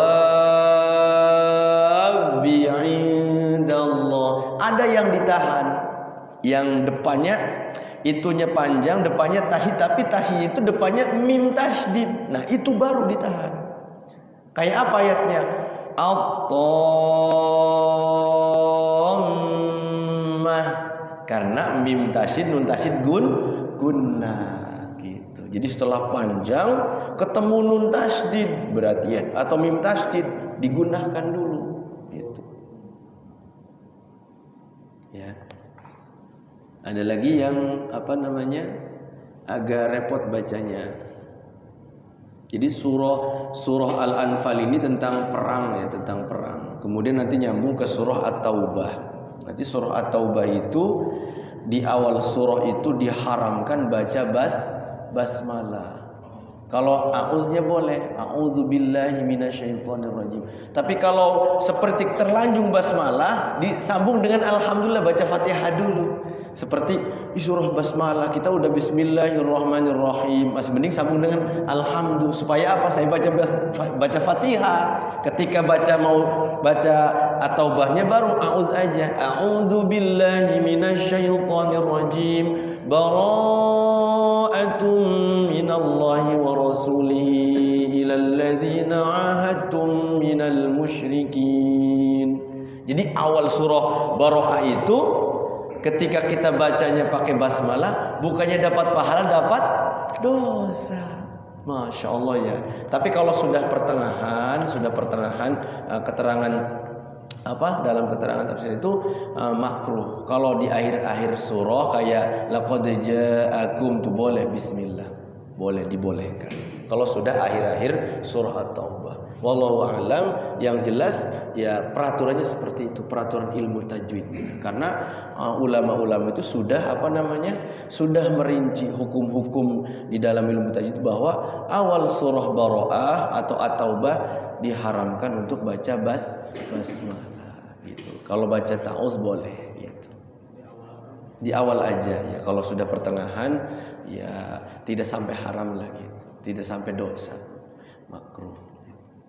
indallah, ada yang ditahan. Yang depannya itunya panjang, depannya tasydid, tapi tasydid itu depannya mim tasydid. Nah, itu baru ditahan. Kayak apa ayatnya? At-tammah. Karena mim tasydid, nun tasydid gunnah gitu. Jadi setelah panjang ketemu nun tasydid berarti ya, atau mim tasydid digunakan dulu gitu. Ya. Ada lagi yang apa namanya agak repot bacanya. Jadi surah Al-Anfal ini tentang perang ya, tentang perang. Kemudian nanti nyambung ke surah At-Taubah. Nanti surah At-Taubah itu di awal surah itu diharamkan baca basmalah. Kalau a'udznya boleh, a'udzubillahi minasyaitonirrajim. Tapi kalau seperti terlanjung basmalah disambung dengan alhamdulillah, baca Fatihah dulu. Seperti di surah basmalah kita udah bismillahirrahmanirrahim, masih mending sambung dengan alhamdulillah. Supaya apa? Saya baca Fatihah. Ketika mau baca at-taubahnya baru a'udz aja. A'udzubillahi minasyaitonirrajim. Bara'atum minallahi wa rasulihi ilal ladzina 'ahadtum minal musyrikin. Jadi awal surah Bara'ah itu ketika kita bacanya pakai basmalah, bukannya dapat pahala, dapat dosa. Masya Allah ya. Tapi kalau sudah pertengahan keterangan apa dalam keterangan tafsir itu makruh. Kalau di akhir-akhir surah kayak laqad ja'akum tuh boleh bismillah, boleh dibolehkan. Kalau sudah akhir-akhir surah At-Taubah. Wallahu a'lam, yang jelas ya peraturannya seperti itu, peraturan ilmu tajwid. Karena ulama-ulama itu sudah sudah merinci hukum-hukum di dalam ilmu tajwid bahwa awal surah Bara'ah atau At-Taubah diharamkan untuk baca basmalah gitu. Kalau baca ta'awudz boleh gitu. Di awal aja ya. Kalau sudah pertengahan ya tidak sampai haram lah gitu. Tidak sampai dosa. Makruh.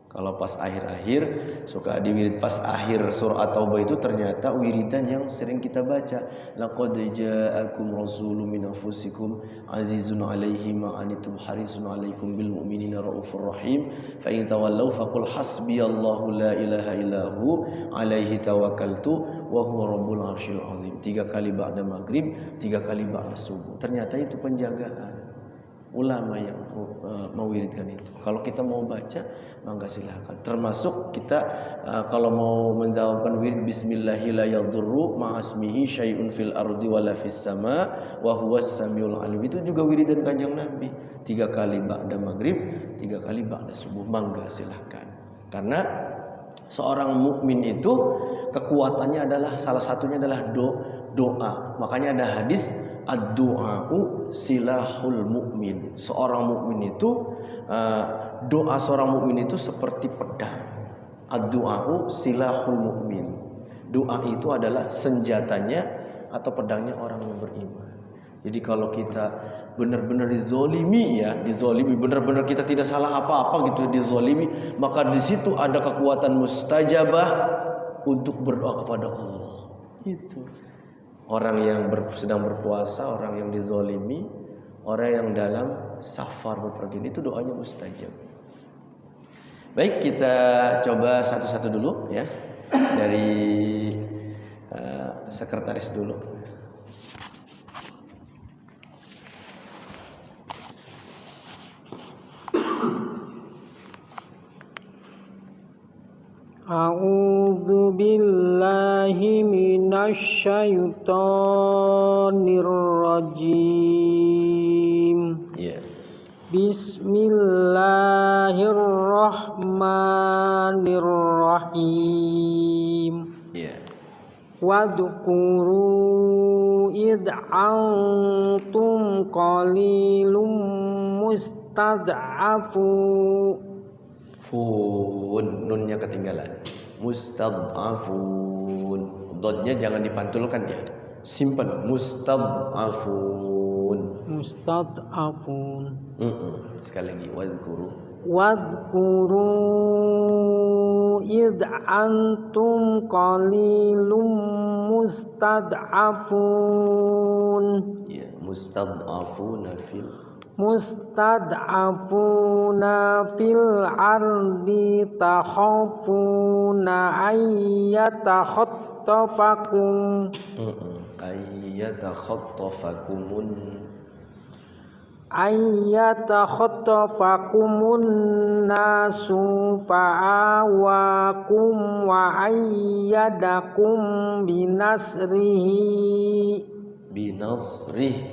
Kalau pas akhir-akhir suka diwirid pas akhir surah At-Taubah itu ternyata wiridan yang sering kita baca. Laqad ja'akum rasulun min anfusikum azizun 'alaihi ma anittum harisun 'alaikum bil mu'minina raufur rahim. Fa in tawallaw faqul hasbiyallahu la ilaha illahu 'alaihi tawakkaltu wa huwa rabbul 'arsyil 'azim. 3 kali ba'da maghrib, 3 kali ba'da subuh. Ternyata itu penjagaan. Ulama yang mewiridkan itu. Kalau kita mau baca, mangga silakan. Termasuk kita kalau mau menjawabkan wirid bismillahi la yadurru ma'asmihi syai'un fil ardi wala fis sama wa huwas samiul alim. Itu juga wiridan Kanjeng Nabi. 3 kali ba'da maghrib, 3 kali ba'da subuh. Mangga silakan. Karena seorang mukmin itu kekuatannya adalah salah satunya adalah doa. Makanya ada hadis ad-du'a'u silahul mu'min. Seorang mukmin itu doa seorang mukmin itu seperti pedang. Ad-du'a'u silahul mu'min. Doa itu adalah senjatanya atau pedangnya orang yang beriman. Jadi kalau kita benar-benar dizolimi benar-benar kita tidak salah apa-apa gitu dizolimi, maka di situ ada kekuatan mustajabah untuk berdoa kepada Allah. Itu. Orang yang sedang berpuasa, orang yang dizolimi, orang yang dalam safar bepergian, itu doanya mustajab. Baik, kita coba satu-satu dulu ya. Dari sekretaris dulu. A'udzu billahi minasyaitonir rajim. Iya. Bismillahirrahmanirrahim. Iya. Wadhkuru id antum qalilum mustad'afu. Nunnya ketinggalan. Mustad'afun. Dotnya jangan dipantulkan ya. Simpan. Mustad'afun. Sekali lagi. Wadhkuru id antum qalilum mustad'afun. Ya, mustad'afuna fil ardi takhafuna ayyatakhatafakumun nasu fa'awakum wa ayyadakum binasrih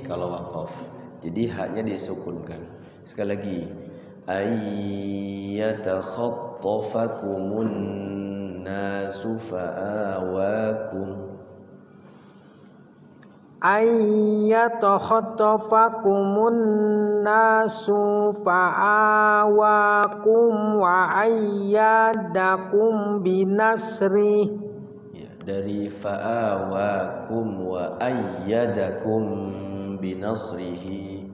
kalau waqaf. Jadi haknya disukunkan. Sekali lagi. Ayyatakhatafakumun nasu fa'awakum. Ayyatakhatafakumun nasu fa'awakum wa ayyadakum binasrih. Ya, dari fa'awakum wa ayyadakum binasrihi.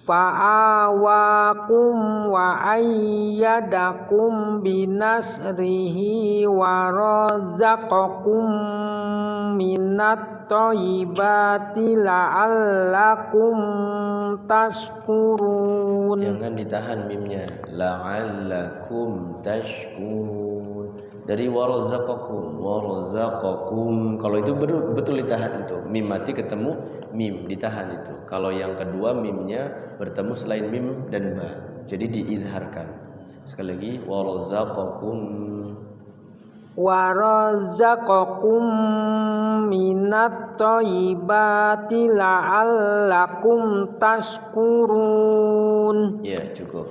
Fa'awakum wa ayyadakum binasrihi wa razaqakum minat thayyibati la'allakum tashkurun. Jangan ditahan mimnya. La'allakum tashkurun. Dari warazaqakum. Kalau itu betul ditahan itu. Mim mati ketemu mim, ditahan itu. Kalau yang kedua mimnya bertemu selain mim dan ba. Jadi diizharkan. Sekali lagi warazaqakum minat thayyibati la'allakum tashkurun. Ya, cukup.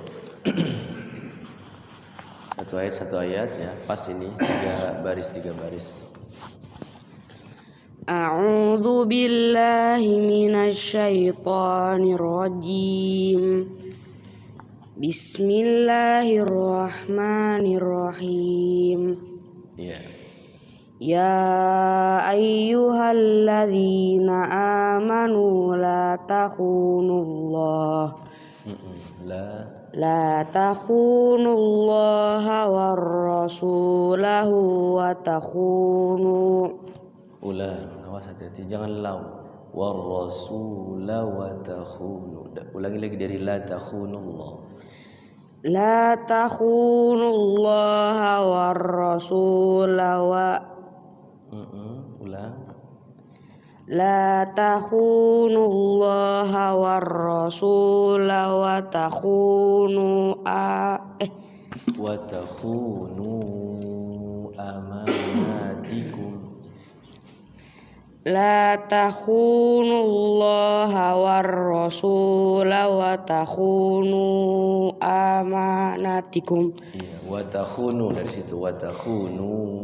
Satu ayat ya, pas ini 3 baris. A'udzu billahi minasyaitonir rajim. Bismillahirrahmanirrahim. Ya. يا أيها الذين آمنوا لا تخونوا الله لا تخونوا الله ورسوله وتخونوا awas hati-hati jangan lau warrasula wa takhunu. Ulangi lagi dari la takhunullah. لا تخونوا الله والرسول ulang لا تخونوا الله والرسول وتخونوا wa takhunu amanatikum. لا تخونوا الله والرسول وتخونوا أماناتكم. Iya, wa takhunu dari situ wa takhunu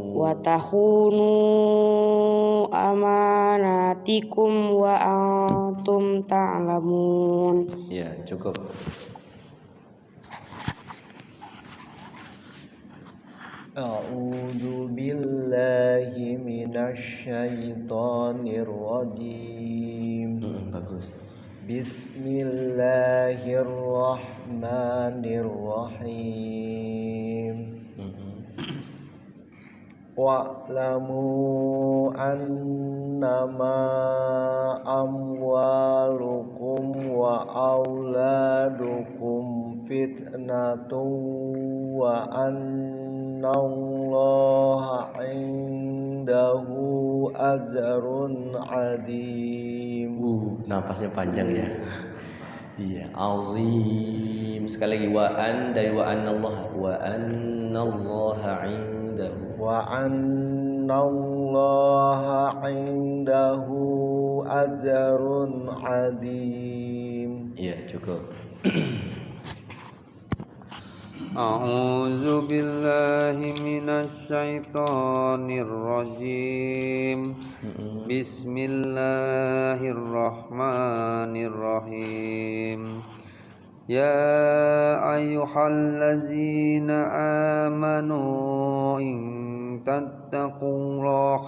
أماناتكم وأنتم تعلمون. Ya, cukup. أعوذ بالله من الشيطان الرجيم. Bagus. بسم الله الرحمن الرحيم. واعلموا أنما أموالكم وأولادكم فتنة وأن الله عنده أجر عظيم. Napasnya panjang ya. Iya, azim. Sekali lagi wa an dari wa annallaha indahu. Wa annallaha indahu ajrun azim. Iya, cukup. أعوذ بالله من الشيطان الرجيم. بسم الله الرحمن الرحيم. يا أيها الذين آمنوا إن تتقوا الله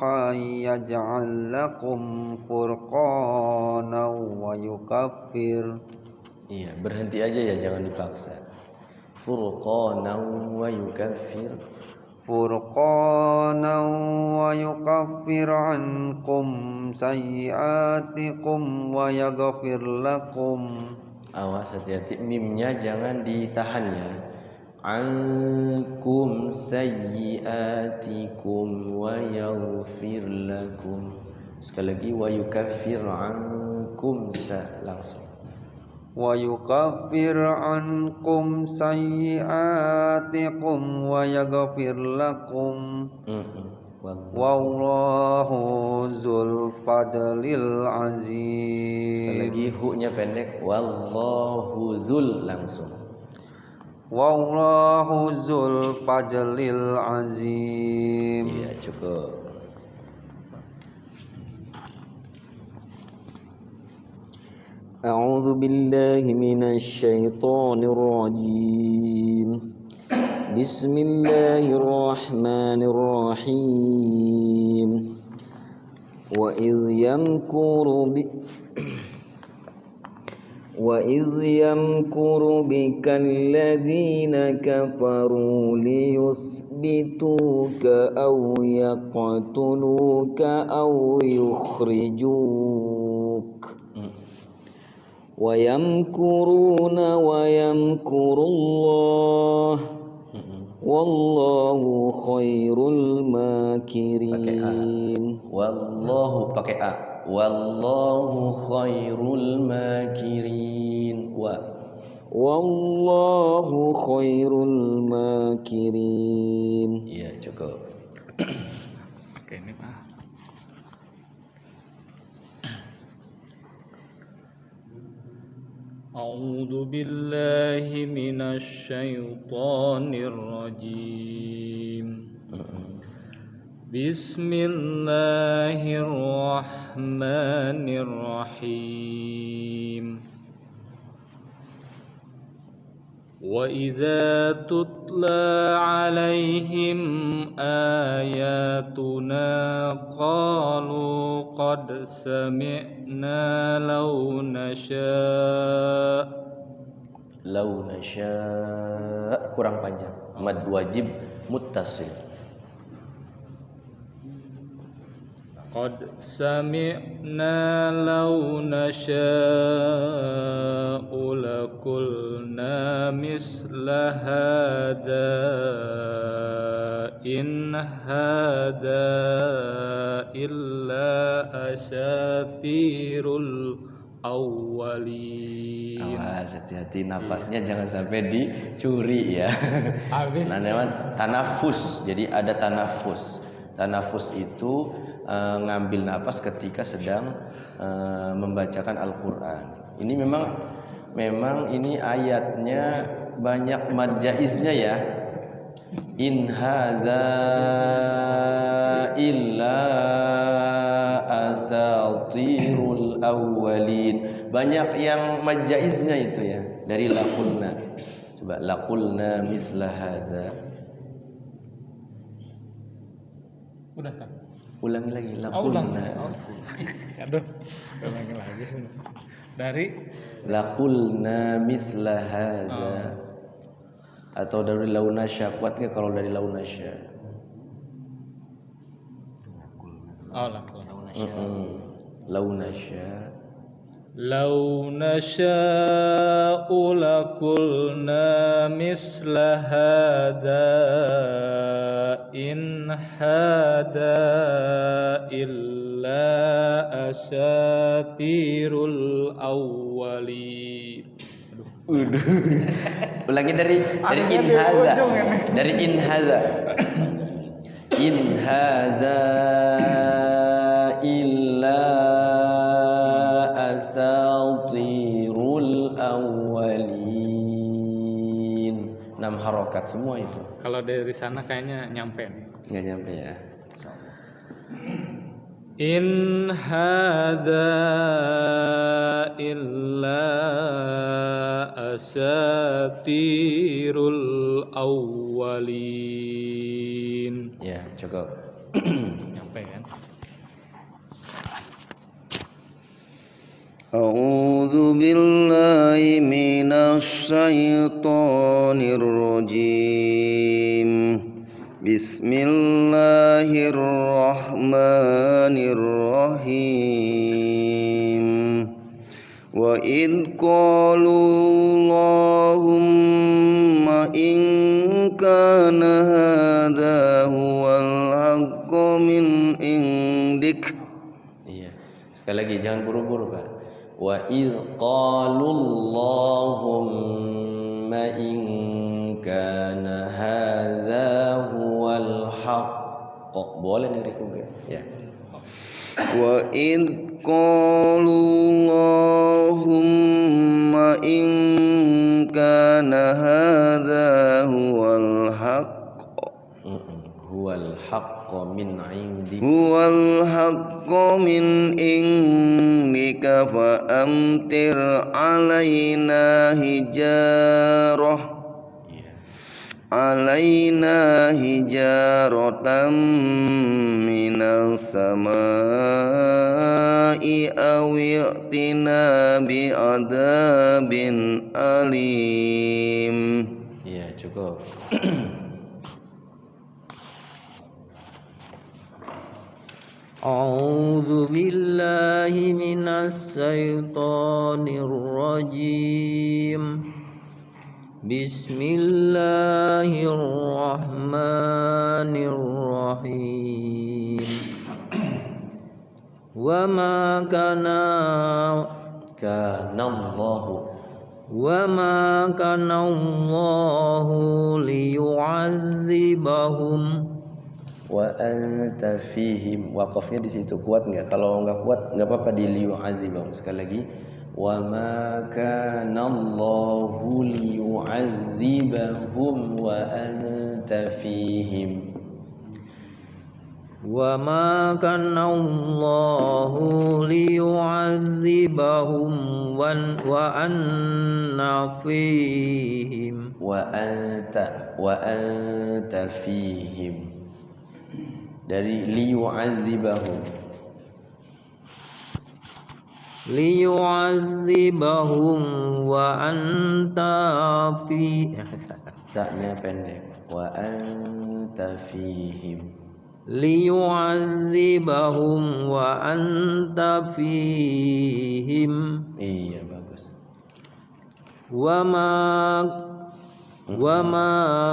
يجعل لكم فرقانا ويكفر. Iya, berhenti aja ya, jangan dipaksa. Furqanan wa yukaffir. فرقانا ويكفر عنكم سيئاتكم ويغفر لكم. Awas hati-hati, mimnya jangan ditahan ya. Ankum sayyiatikum wa yaghfir lakum. Sekali lagi wa yukaffir ankum langsung. ويكفر عنكم سيئاتكم ويغفر لكم والله ذو الفضل العظيم. Sekali lagi hu-nya pendek, wallahu dzul langsung. Wallahu dzul fadlil azim. Iya, cukup. أعوذ بالله من الشيطان الرجيم. بسم الله الرحمن الرحيم. وإذ يمكر بك الذين كفروا ليثبتوك أو يقتلوك أو يخرجوك ويمكرون ويمكر الله والله خير الماكرين. Wallahu pakai a. Wallahu khairul makirin. Wallahu khairul makirin. Iya, cukup. Oke, ini Pak. أعوذ بالله من الشيطان الرجيم. بسم الله الرحمن الرحيم. وإذا تتلى عليهم آياتنا قالوا قد سمعنا لو nasya kurang panjang, mad wajib muttasil. قد سمعنا لو نشاء لقلنا مثل هذا إن هذا إلا أساطير الأولين. Awas, hati-hati napasnya jangan sampai dicuri ya. Habis. Nah, namanya tanafus. Jadi ada tanafus. Tanafus itu ngambil napas ketika sedang membacakan Al-Qur'an. Ini memang ini ayatnya banyak mad jaiznya ya. In hadza illa asatirul awwalin. Banyak yang mad jaiznya itu ya, dari laqulna. Coba laqulna mithla hadza. Udah tak? Ulangi lagi Ulang. laqulna. Aduh, ulangi lagi. Dari Laqulna mithla hadza. Atau dari launasya, kuat nggak kalau dari launasya? Launasya. لو نشاء لقلنا مثل هذا إن هذا إلا أساطير الأولين. Ulangi dari in hadza. Dari in hadza. In hadza illa asatirul awwalin. 6 harokat semua itu. Kalau dari sana kayaknya nyampe nih. Nggak nyampe ya. In hadza illa asatirul awwalin. Ya, cukup. Nyampe kan? A'udzu billahi minasy syaithanir rajim. Bismillahirrahmanirrahim. Wa id qalu Allahumma in kana hadha huwal haqqu min indik. Iya. Sekali lagi jangan buru-buru, Pak. Wa id qalu Allahumma in kana hadza huwal haqq. Boleh diriku enggak? Ya. Wa id qalu Allahumma in kana hadza huwal haqq. Huwal haqq min 'indik. Huwal haqqu min indika fa amtir alaina hijarah. Alaina hijaratan minas samai aw i'tina bi adabin alim. Iya, cukup. A'udzu billahi minas syaitonir rajim. Bismillahirrahmanirrahim. Wa ma kana Allahu liyu'adzibahum wa anta fihim. Waqafnya di situ kuat enggak? Kalau enggak kuat enggak apa-apa di liyu'adzibahum. Sekali lagi. Wa ma kana Allahu liyu'adzibahum wa anta fihim. Wa ma kana Allahu liyu'adzibahum wa anna fihim wa anta fihim. Dari liyu'adzibahum wa anta fi taknya pendek, wa anta fihim. liyu'adzibahum wa anta fihim. Iya, bagus. wa ma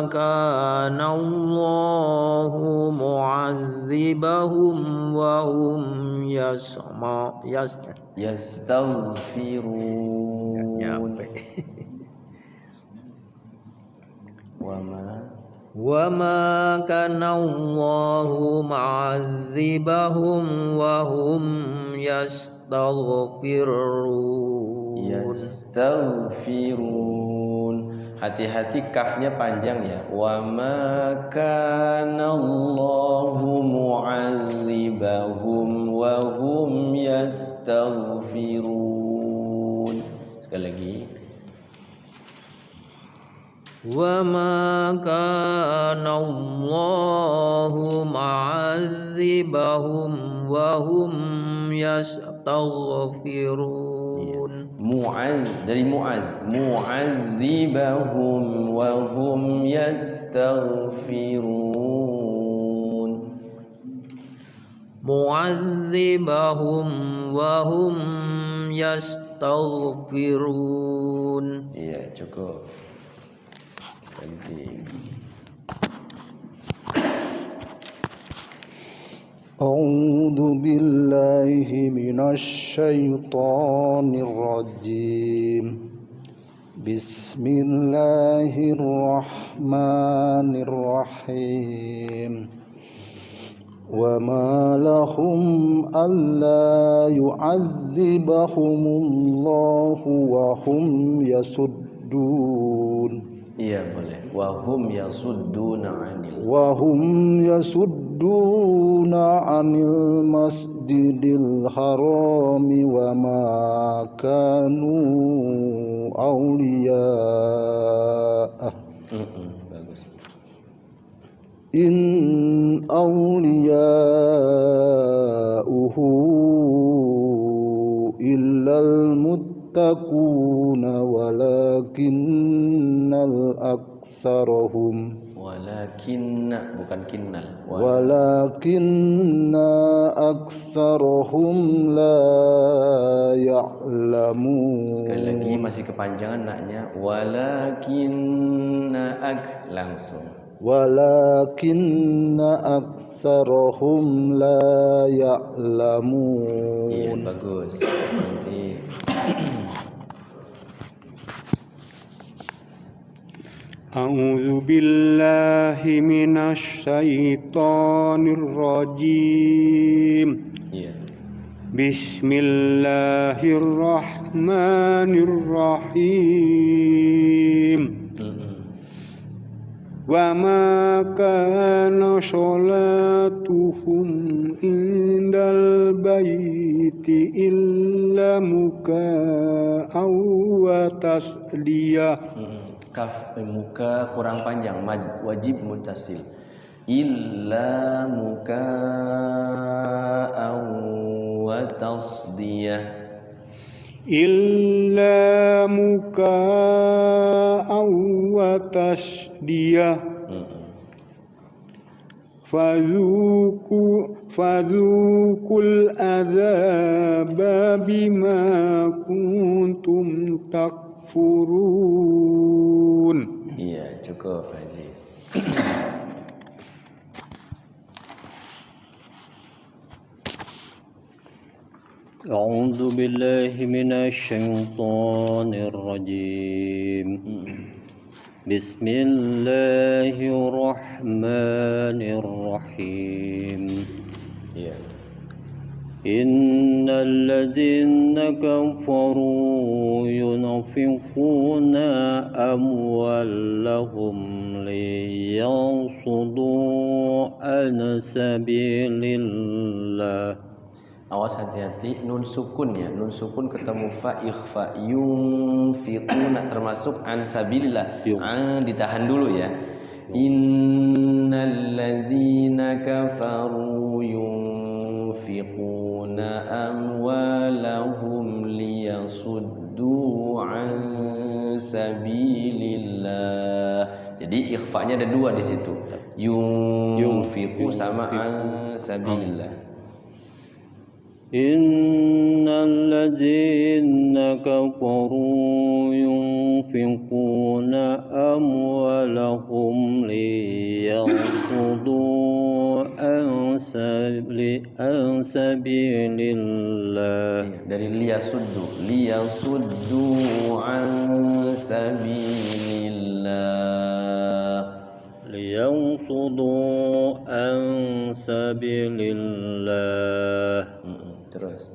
kana Allahu mu'adzibahum wa hum yastaghfirun. wa ma kana Allahu mu'adzibahum wa hum yastaghfirun. Hati-hati kafnya panjang ya. Wa ma kana Allahu mu'adzibahum wa hum yastaghfirun. Sekali lagi. wa ma kana Allahu mu'adzibahum wa hum yastaghfirun. Dari mu'adzibahum wa hum yastaghfirun. Mu'adzibahum wa hum yastaghfirun. Iya, cukup. Ganti. A'udzu billahi minasy syaithanir rajim. Bismillahirrahmanirrahim. Wa ma lahum alla yu'adzibahumullahu wa hum yasuddun. Iya, boleh. Wa hum yasudduna 'anil masjidil harami wa ma kanu awliya'ah. Bagus. In awliya'uhu illal muttaquna walakinnal aksarahum bukan kinnal. Walakinna aksarahum la ya'lamun. Sekali lagi masih kepanjangan naknya. Langsung. Walakinna aksarahum la ya'lamun. Iya, bagus. Nanti A'udzu billahi minasy syaithanir rajim. iya. Bismillahirrahmanirrahim. Wa ma kana sholatuhum indal baiti illa muka'aw wa tasdiyah. Kaf muka kurang panjang, wajib muttasil. Illa muka'aw wa tasdiyah. Illa muka'aw wa tasdiyah. Fadhukul adzaba bima kuntum takfurun. Iya, cukup Haji. A'udzu billahi minasy syaithanir rajim. Bismillahirrahmanirrahim. Iya. Innal ladzina kafaru yunfiquna amwalahum liyasuddu an sabilillah Awas hati-hati nun sukun ya. Nun sukun ketemu fa ikhfa yunfiquna termasuk an sabilillah. Ditahan dulu ya. Innal ladzina kafaru yunfiquna amwalahum liyasuddu an sabilillah. Jadi ikhfa'nya ada dua di situ. Yunfiqu sama an sabilillah. Innal ladzina kafaru yunfiquna amwalahum liyasuddu an sabilillah. Dari liyasuddu an sabilillah. Liyasuddu an sabilillah. Terus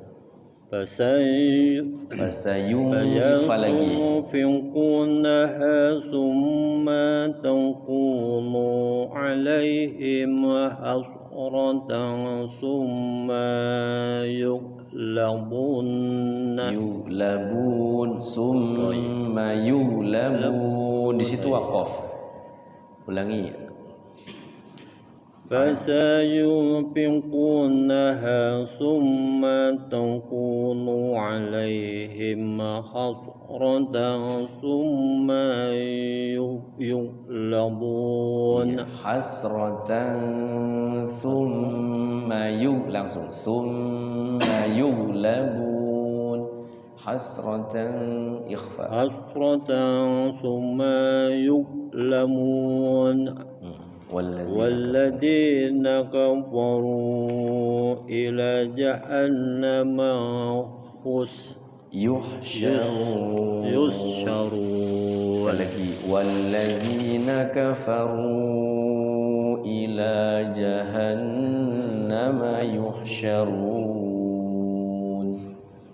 فسينفقونها ثم تكون عليهم حسرة ثم يغلبون di situ waqaf. Ulangi. فسينفقونها ثم تكون عليهم حسرة ثم يغلبون Hasratan summa langsung summa yughlabun. Hasratan ikhfa. حسرة ثم يغلبون والذين كفروا إلى جهنم يحشرون والذين كفروا إلى جهنم يحشرون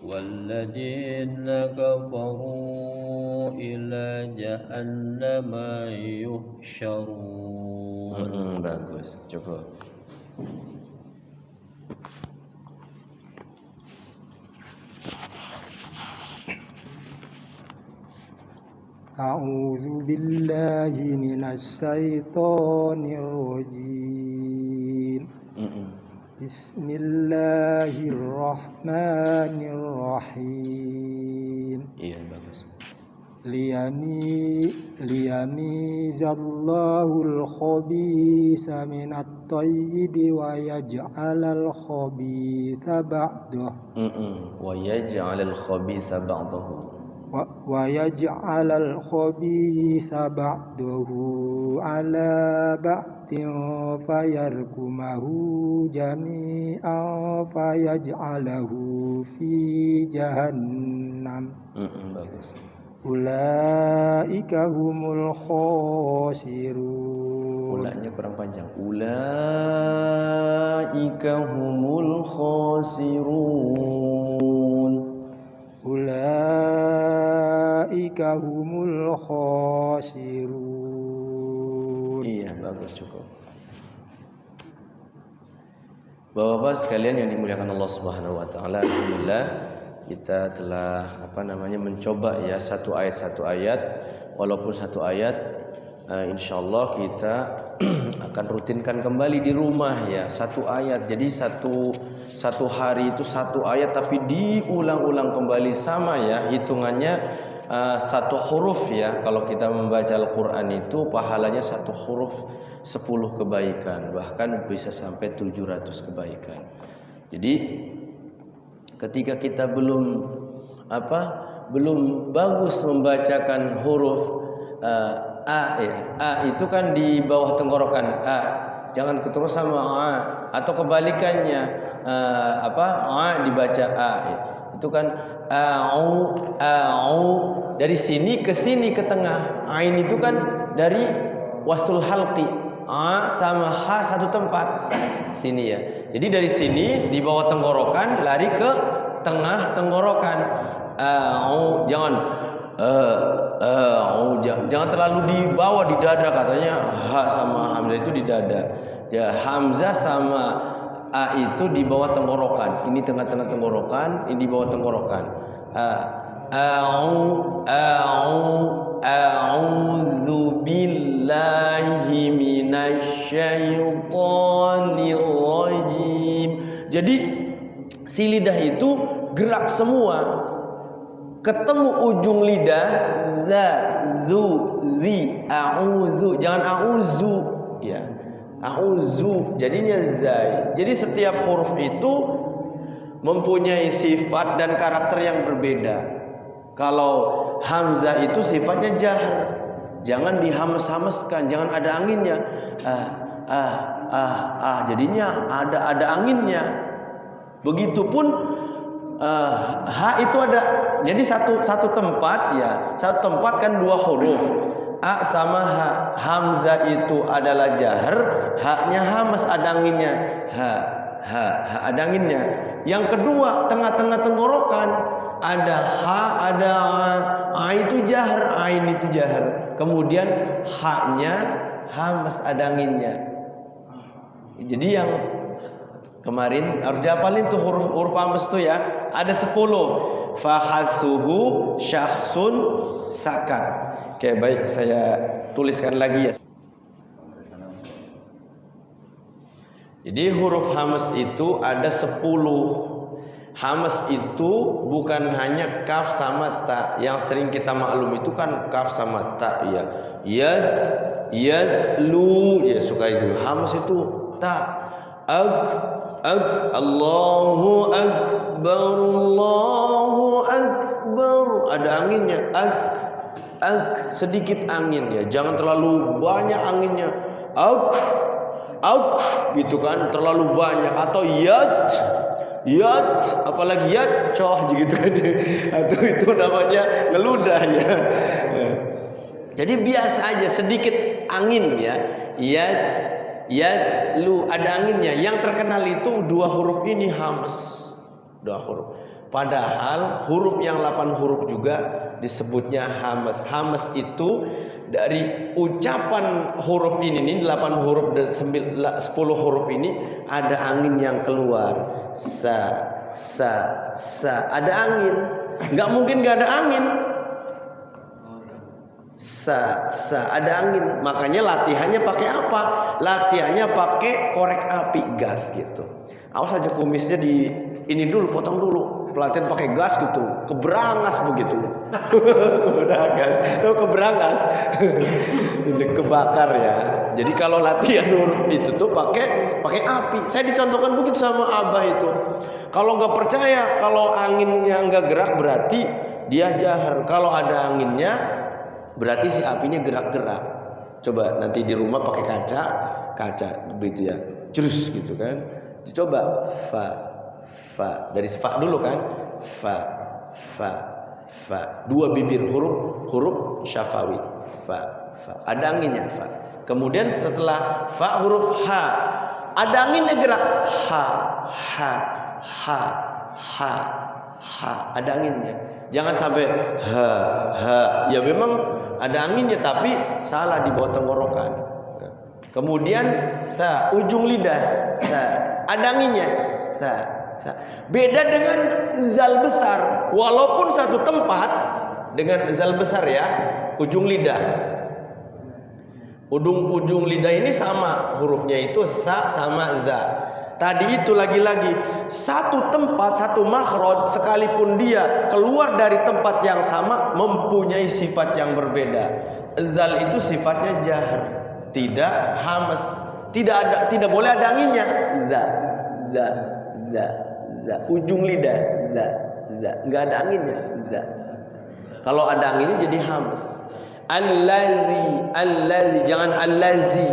والذين كفروا إلى جهنم يحشرون. Bagus, cukup. A'udzu billahi minasyaitonir rajim. Bismillahirrahmanirrahim. Iya, bagus. Liyamizallahul khabisa minat thayyib wa yaj'alal khabitha ba'dahu wa yaj'alal khabitha ba'dahu ala ba'din fayarkumahu jami'an fayaj'alahu fi jahannam. Bagus. Ulaika humul khasirun. Ulanya kurang panjang. Ulaika humul khasirun. Ulaika humul khasirun. Iya, bagus, cukup. Bapak-bapak sekalian yang dimuliakan Allah Subhanahu wa taala, alhamdulillah kita telah mencoba ya satu ayat walaupun satu ayat insyaallah kita akan rutinkan kembali di rumah ya satu ayat. Jadi satu hari itu satu ayat tapi diulang-ulang kembali sama ya hitungannya satu huruf ya. Kalau kita membaca Al-Qur'an itu pahalanya satu huruf 10 kebaikan, bahkan bisa sampai 700 kebaikan. Jadi ketika kita belum bagus membacakan huruf a itu kan di bawah tenggorokan a, jangan keterus sama a, atau kebalikannya a dibaca a, itu kan au dari sini ke sini ke tengah. Ain itu kan dari wasul halqi, a sama ha satu tempat sini ya. Jadi dari sini di bawah tenggorokan lari ke tengah tenggorokan. Jangan jangan terlalu di bawah di dada, katanya ha sama hamzah itu di dada. Ya, hamzah sama A itu di bawah tenggorokan. Ini tengah-tengah tenggorokan, ini di bawah tenggorokan. A'udzu billahi minasyaitonir rajim. Jadi si lidah itu gerak semua. Ketemu ujung lidah za, zu, zi, a'udzu. Jangan a'udzu ya. A'udzu jadinya zai. Jadi setiap huruf itu mempunyai sifat dan karakter yang berbeda. Kalau hamzah itu sifatnya jahr. Jangan dihames-hameskan, jangan ada anginnya. Jadinya ada anginnya. Begitupun ha itu ada. Jadi satu tempat ya, satu tempat kan dua huruf. A sama ha. Hamzah itu adalah jahr, haknya hamas ada anginnya. Ha ada anginnya. Yang kedua, tengah-tengah tenggorokan ada ha, ada a itu jahr, ain itu jahr. Kemudian haknya hamas ada anginnya. Jadi yang kemarin harus dihafalin tuh huruf hamas tuh ya. Ada 10. Fahatsuhu syakhsun sakat. Oke, baik, saya tuliskan lagi ya. Jadi huruf hamas itu ada 10. Hamas itu bukan hanya kaf sama ta. Yang sering kita maklum itu kan kaf sama ta ya. Yad, lu ya suka itu. Hamas itu ta. Allahu akbar. Ada anginnya. Sedikit angin ya. Jangan terlalu banyak anginnya. Gitu kan, terlalu banyak. Atau yad, apalagi yad coh gitu kan. Atau itu namanya ngeludah ya. Jadi biasa aja, sedikit angin ya. Yad, lu ada anginnya. Yang terkenal itu dua huruf ini hamas. Dua huruf. Padahal huruf yang 8 huruf juga disebutnya hamas. Hamas itu dari ucapan huruf ini nih, 8 huruf dan 10 huruf ini ada angin yang keluar. Sa, ada angin. Nggak mungkin nggak ada angin. Sa, ada angin. Makanya latihannya pakai apa? Latihannya pakai korek api, gas gitu. Awas aja kumisnya di ini dulu, potong dulu. Pelatihan pakai gas gitu, keberangas begitu. Keberangas. Ini kebakar ya. Jadi kalau latihan huruf itu tuh pakai api. Saya dicontohkan begitu sama Abah itu. Kalau nggak percaya, kalau anginnya nggak gerak berarti dia jahr. Kalau ada anginnya berarti si apinya gerak-gerak. Coba nanti di rumah pakai kaca begitu ya. Terus gitu kan. Dicoba fa dari fa dulu kan. Fa. Dua bibir huruf syafawi. Fa. Ada anginnya fa. Kemudian setelah fa huruf ha. Ada anginnya gerak. Ha. Ada anginnya. Jangan sampai ha. Ya memang ada anginnya tapi salah di bawah tenggorokan. Kemudian ta, ujung lidah. Ta. Ada anginnya. Ta. Beda dengan zal besar. Walaupun satu tempat dengan zal besar ya, ujung lidah. Ujung lidah ini sama hurufnya itu sa sama za. Tadi itu lagi-lagi satu tempat, satu makhraj sekalipun dia keluar dari tempat yang sama mempunyai sifat yang berbeda. Zal itu sifatnya jahr, tidak hamas, tidak boleh ada anginnya. Za. Ujung lidah za. Enggak ada anginnya. Za. Kalau ada anginnya jadi hamas. Allazi, jangan allazi.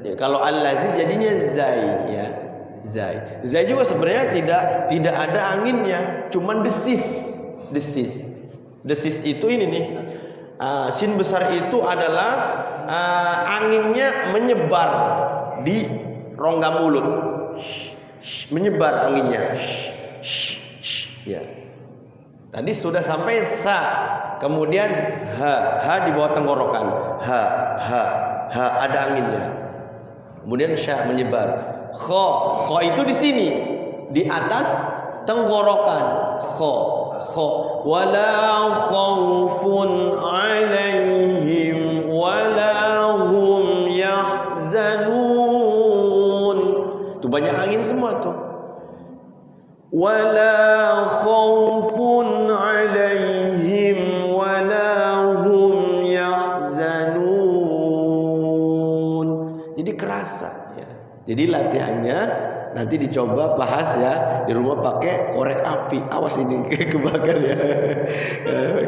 Ya, kalau allazi jadinya zai ya. Zai juga sebenarnya tidak ada anginnya, cuman desis. Desis itu ini nih. Sin besar itu adalah anginnya menyebar di rongga mulut. Menyebar anginnya. Ya. Tadi sudah sampai sa, kemudian ha di bawah tenggorokan. Ha ada anginnya. Kemudian sya menyebar. Kho itu di sini, di atas tenggorokan. Kho. Wala khaufun alaihim wala hum yahzanun. Tuh banyak angin semua tuh. Wala khaufun alaihim wala hum yahzanun. Jadi kerasa ya. Jadi latihannya nanti dicoba bahas ya di rumah pakai korek api. Awas ini kebakar ya.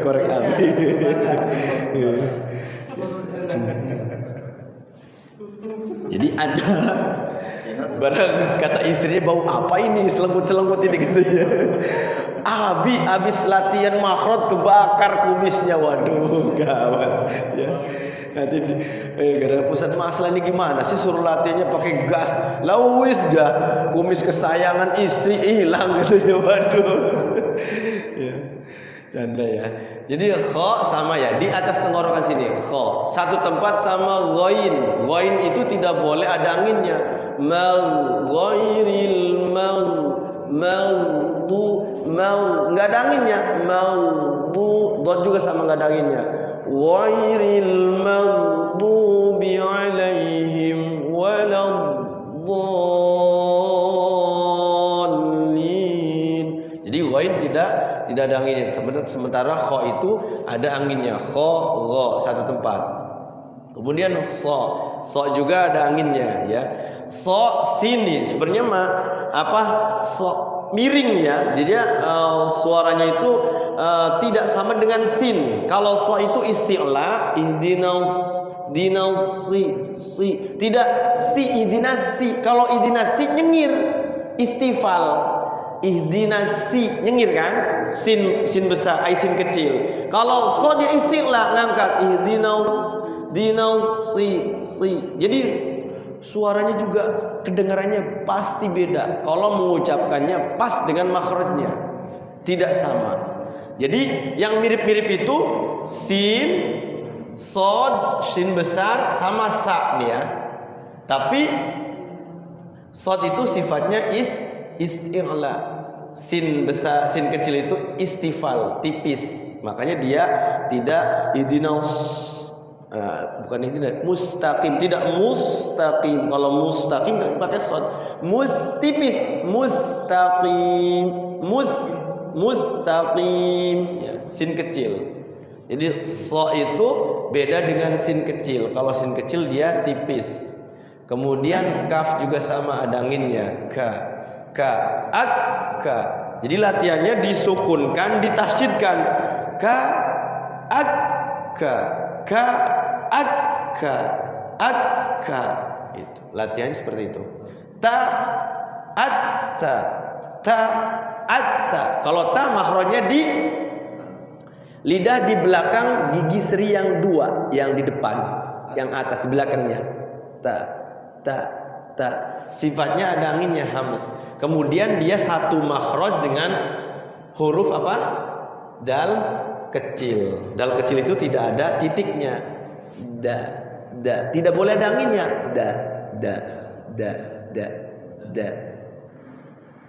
Korek api. Jadi ada barang kata istrinya, bau apa ini, selembut ini gitu ya. Habis latihan makhraj kebakar kumisnya. Waduh, gawat ya. Nanti gara-gara pusat masalah ini gimana sih, suruh latihannya pakai gas. Lawis gak kumis kesayangan istri hilang gitu ya. Waduh. Ya. Canda ya. Jadi kho sama ya, di atas tenggorokan sini. Kho satu tempat sama ghain. Ghain itu tidak boleh ada anginnya. Ghairil enggak ada anginnya. Dot juga sama enggak ada anginnya. Ghairil maghdubi alaihim waladdallin. Jadi ghain tidak ada anginnya. Sementara kho itu ada anginnya. Kho, gho satu tempat. Kemudian so juga ada anginnya ya. So sini sebenarnya miring ya. Jadi suaranya itu tidak sama dengan sin. Kalau so itu isti'la, ihdinas si. Tidak ihdinas si. Kalau ihdinas si nyengir, istifal. Ihdinas si nyengir kan? Sin besar, sin kecil. Kalau so dia isti'la, ngangkat ihdinas si. Jadi suaranya juga kedengarannya pasti beda. Kalau mengucapkannya pas dengan makhrajnya tidak sama. Jadi yang mirip-mirip itu sin, sod, sin besar sama sa nih ya. Tapi sod itu sifatnya isti'la. Sin besar, sin kecil itu istifal, tipis. Makanya dia tidak ihdinas, bukan ihdinas, mustaqim, tidak mustaqim. Kalau mustaqim pakai sod. Tipis, mustaqim ya, sin kecil. Jadi so itu beda dengan sin kecil. Kalau sin kecil dia tipis. Kemudian kaf juga sama ada anginnya. Ka. Jadi latihannya disukunkan, ditasydidkan. Ka. Itu latihannya seperti itu. Ta. Kalau ta makhrajnya di lidah di belakang gigi seri yang dua, yang di depan, yang atas di belakangnya. Ta. Sifatnya ada anginnya, hams. Kemudian dia satu makhraj dengan huruf apa? Dal kecil. Dal kecil itu tidak ada titiknya. Da. Tidak boleh ada anginnya.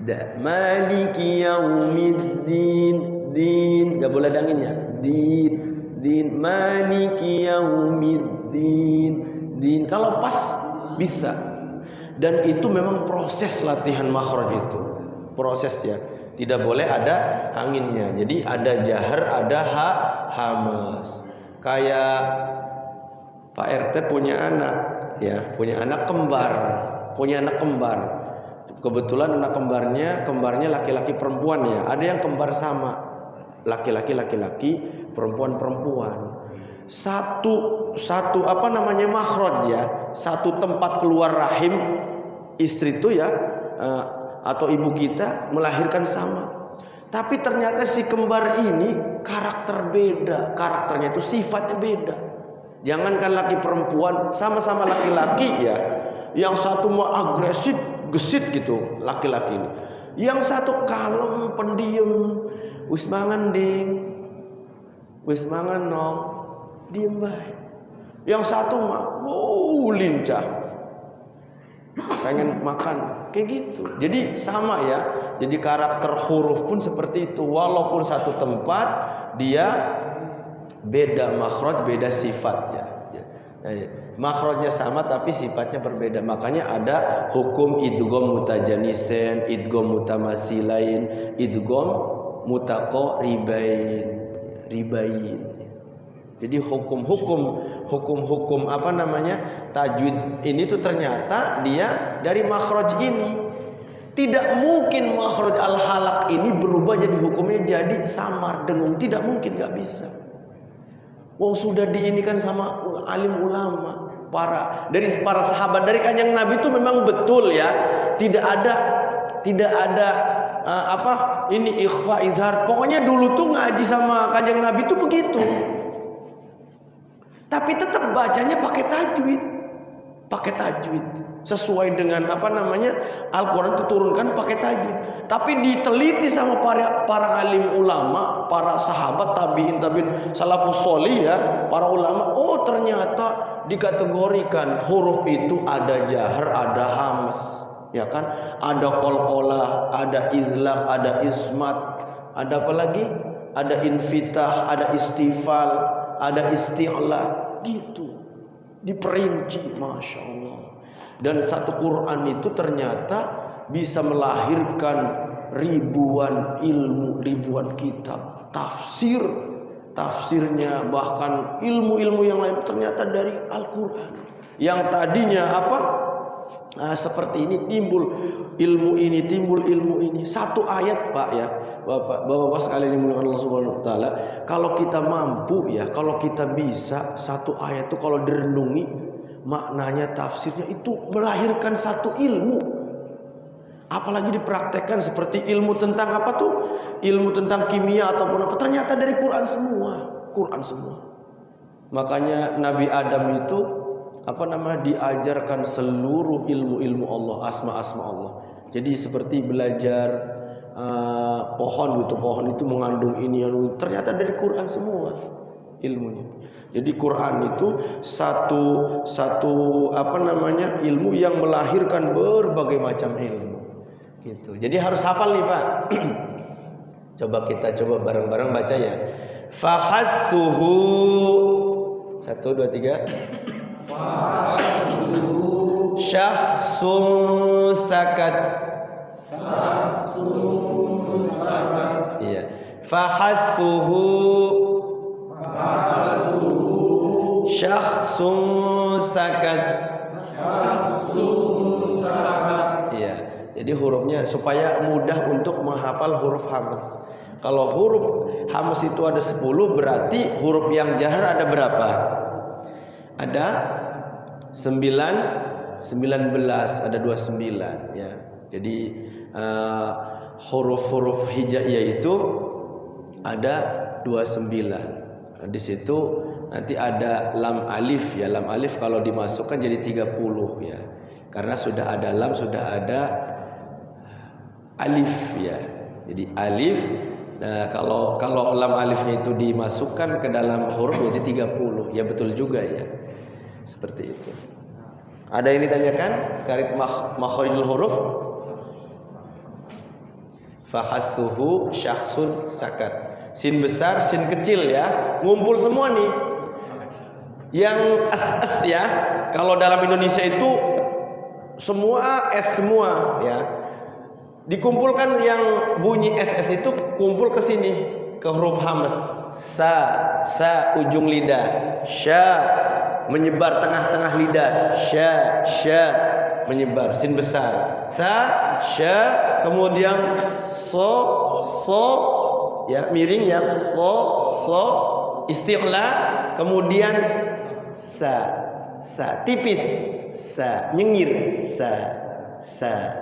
Da. Maliki yaumiddin. Enggak boleh ada anginnya. Din. Maliki yaumiddin. Kalau pas bisa. Dan itu memang proses latihan makhraj itu. Proses ya. Tidak boleh ada anginnya. Jadi ada jahar, ada hamas. Kayak Pak RT punya anak ya, punya anak kembar. Kebetulan anak kembarnya laki-laki perempuan ya. Ada yang kembar sama. Laki-laki, perempuan. Satu makhraj ya, satu tempat keluar rahim istri itu ya, atau ibu kita melahirkan sama. Tapi ternyata si kembar ini karakternya itu sifatnya beda. Jangankan laki perempuan, sama-sama laki-laki ya. Yang satu mau agresif, gesit gitu laki-laki ini. Yang satu kalem, pendiam, wis mangan ding, wis mangan nong, diem baik. Yang satu mah lincah. pengen makan, kayak gitu. Jadi sama ya. Jadi karakter huruf pun seperti itu. Walaupun satu tempat dia beda makhraj, beda sifat ya. Makhrajnya sama tapi sifatnya berbeda. Makanya ada hukum idgham mutajanisen, idgham mutamasilain, idgham mutaqaribain, ribain. Jadi hukum-hukum apa namanya tajwid ini tuh ternyata dia dari makhraj ini. Tidak mungkin makhraj al-halaq ini berubah jadi hukumnya jadi samar dengung, tidak mungkin, nggak bisa. Wong sudah diinikan sama alim ulama, dari para sahabat, dari kanjeng Nabi itu memang betul ya, tidak ada ini ikhfa idhar. Pokoknya dulu tuh ngaji sama kanjeng Nabi itu begitu. Tapi tetap bacanya pakai tajwid sesuai dengan apa namanya Al-Quran diturunkan pakai tajwid. Tapi diteliti sama para alim ulama, para sahabat, tabiin, salafus sholih ya, para ulama. Oh ternyata dikategorikan huruf itu ada jahar, ada hams, ya kan? Ada qalqalah, ada izlaq, ada ismat, ada apa lagi? Ada infitah, ada istifal, ada isti'la, gitu. Diperinci, masya Allah. Dan satu Quran itu ternyata bisa melahirkan ribuan ilmu, ribuan kitab, tafsirnya, bahkan ilmu-ilmu yang lain ternyata dari Al-Quran. Yang tadinya apa? Seperti ini timbul ilmu ini, timbul ilmu ini. Satu ayat Pak ya, Bapak sekalian dimuliakan Allah Subhanahu wa taala. Kalau kita mampu ya, kalau kita bisa satu ayat itu kalau direnungi maknanya, tafsirnya itu melahirkan satu ilmu. Apalagi dipraktekkan seperti ilmu tentang apa tuh? Ilmu tentang kimia ataupun apa, ternyata dari Quran semua. Makanya Nabi Adam itu diajarkan seluruh ilmu-ilmu Allah, asma-asma Allah. Jadi seperti belajar pohon gitu, pohon itu mengandung ini, ternyata dari Quran semua ilmunya. Jadi Quran itu satu ilmu yang melahirkan berbagai macam ilmu. Gitu. Jadi harus hafal nih Pak. Kita coba bareng-bareng baca ya. Fahassuhu. 1, 2, 3. Syahsun sakat. Iya. Fahassuhu. Syahsun sakat. Iya. Jadi hurufnya supaya mudah untuk menghafal huruf hams. Kalau huruf hams itu ada 10, berarti huruf yang jahar ada berapa? Ada 19, ada 29 ya. Jadi huruf-huruf hijaiyah itu ada 29. Di situ nanti ada lam alif ya. Lam alif kalau dimasukkan jadi 30 ya. Karena sudah ada lam, sudah ada alif ya. Jadi alif. Nah, kalau lam alifnya itu dimasukkan ke dalam huruf jadi 30. Ya betul juga ya. Seperti itu. Ada yang ditanyakan terkait makharijul huruf? Fahassuhu syahsun sakat. Sin besar, sin kecil ya. Ngumpul semua nih. Yang es ya. Kalau dalam Indonesia itu semua es semua ya. Dikumpulkan yang bunyi SS itu kumpul ke sini, ke huruf hams. Sa ujung lidah. Sya menyebar tengah-tengah lidah. Sya menyebar, sin besar. Sya kemudian so ya miring ya, so isti'la, kemudian sa tipis, sa nyengir, sa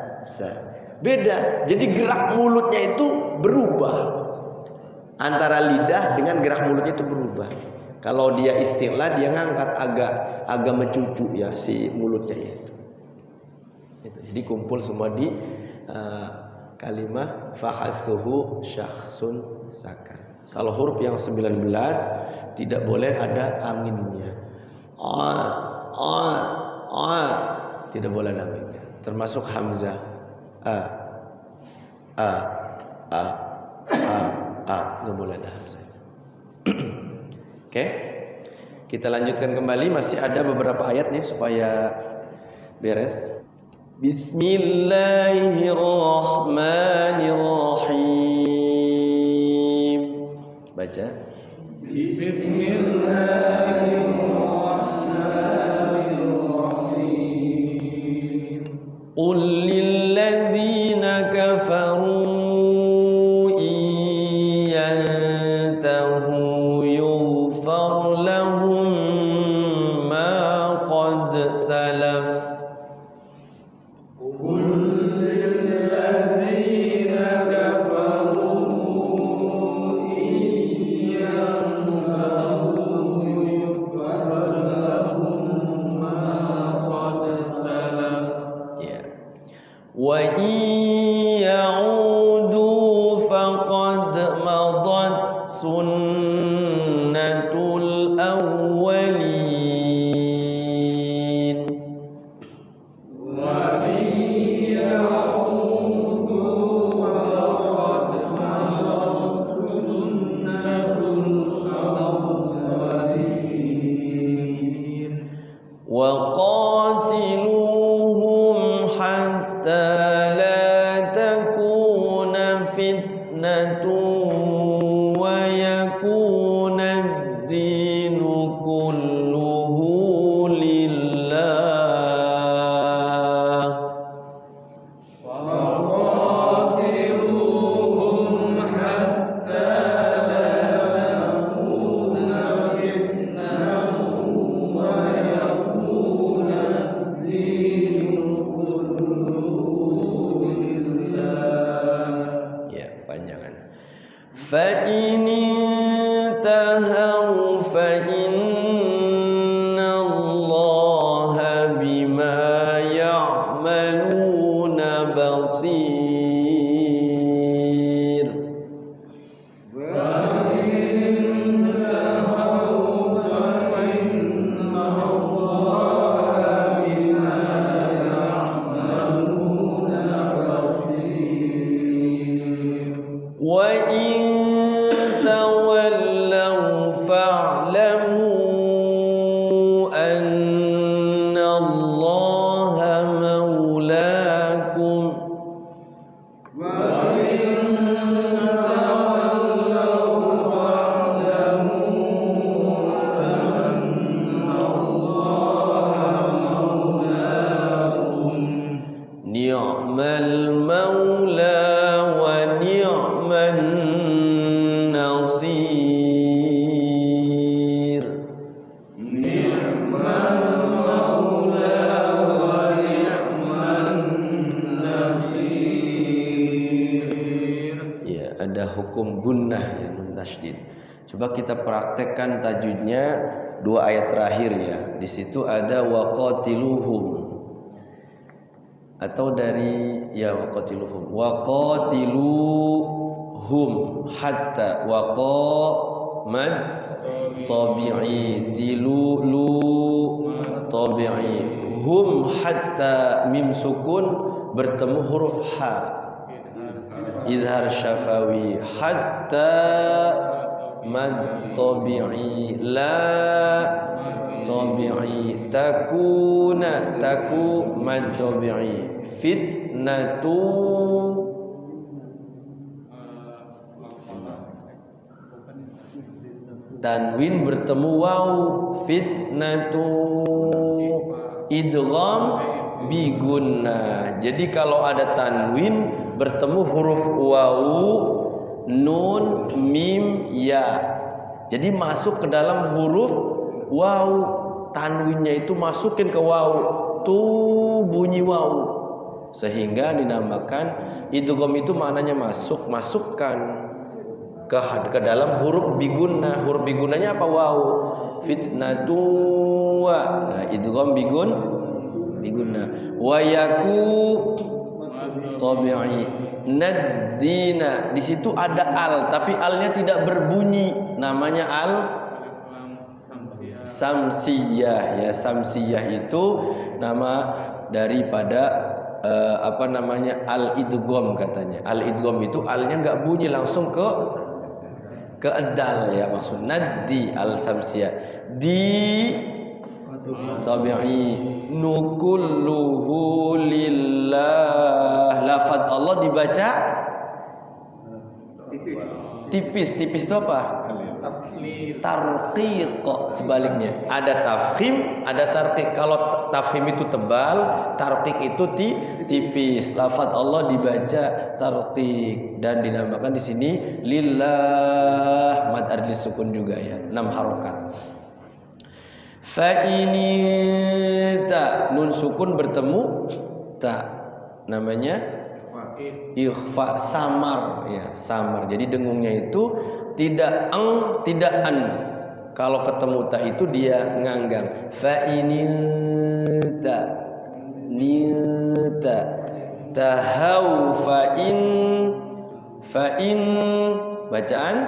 beda. Jadi gerak mulutnya itu berubah, antara lidah dengan gerak mulutnya itu berubah. Kalau dia isti'la, dia ngangkat agak mencucu ya si mulutnya itu. Jadi kumpul semua di kalimah fahassuhu syahsun sakat. Kalau huruf yang 19 tidak boleh ada aminnya. Tidak boleh ada aminnya. termasuk hamzah. A, nggak boleh ada hamzah. Oke, kita lanjutkan kembali. Masih ada beberapa ayat nih supaya beres. Bismillahirrahmanirrahim. Baca. Bismillahirrahmanirrahim. Qul lilladzina kafaru in yantahu yughfar lahum ma qad salaf. Wa in ya'udu faqad madat sunnatul awwalin. Wa in ya'udu faqad madat sunnatul awwalin. Wa qatiluhum hatta la takuna fitnatun wa yakuna ad-dinu kulluhu lillah. Wa qatiluhum hatta la takuna fitnatun wa yakuna ad-dinu فإن انتهوا فإن الله بما يعملون بصير. وإن تولوا فاعلموا أن الله مولاكم. وإن تولوا فاعلموا أن الله مولاكم نعم المولى ونعم النصير. نعم المولى ونعم النصير. Ya, ada hukum gunnah ya, nun tasydid. Coba kita praktekkan tajwidnya dua ayat terakhir ya. Di situ ada waqatiluhum. Atau dari ya waqatiluhum. Waqatiluhum hatta waqamad tabi'i tilu lu tabi'i hum hatta mim sukun bertemu huruf ha idhar syafawi hatta mad tabi'i la tabi'i takuna taku mad tabi'i fitnatu tanwin bertemu waw fitnatu idgham bi gunnah. Jadi kalau ada tanwin bertemu huruf waw nun mim ya, jadi masuk ke dalam huruf waw, tanwinnya itu masukin ke waw tuh bunyi waw, sehingga dinamakan idgham. Itu maknanya masukkan ke dalam huruf bigunnah. Huruf bigunnahnya apa? Waw. Fitnatu wa. Nah, idgham bigunnah. Wa yaku tabi'i naddina. Di situ ada al, tapi alnya tidak berbunyi. Namanya al samsiyah ya. Samsiyah itu nama daripada apa namanya al-idgham katanya. Al-idgham itu alnya nggak bunyi langsung ke dal ya, maksud naddi al-samsiyah di tabi'i nukulluhu lillah. Lafaz Allah dibaca tipis. Tipis itu apa? Tarqiq. Sebaliknya ada tafkhim, ada tarqiq. Kalau tafkhim itu tebal, tarqiq itu tipis. Lafaz Allah dibaca tarqiq dan dinamakan di sini lillah, mad ardhi sukun juga ya, 6 harokat. Fa ini ta, nun sukun bertemu ta, namanya ikhfa, samar ya, samar. Jadi dengungnya itu tidak ang, tidak an. Kalau ketemu ta itu dia nganggang. Fa ini ta, nita, tahau, fa in bacaan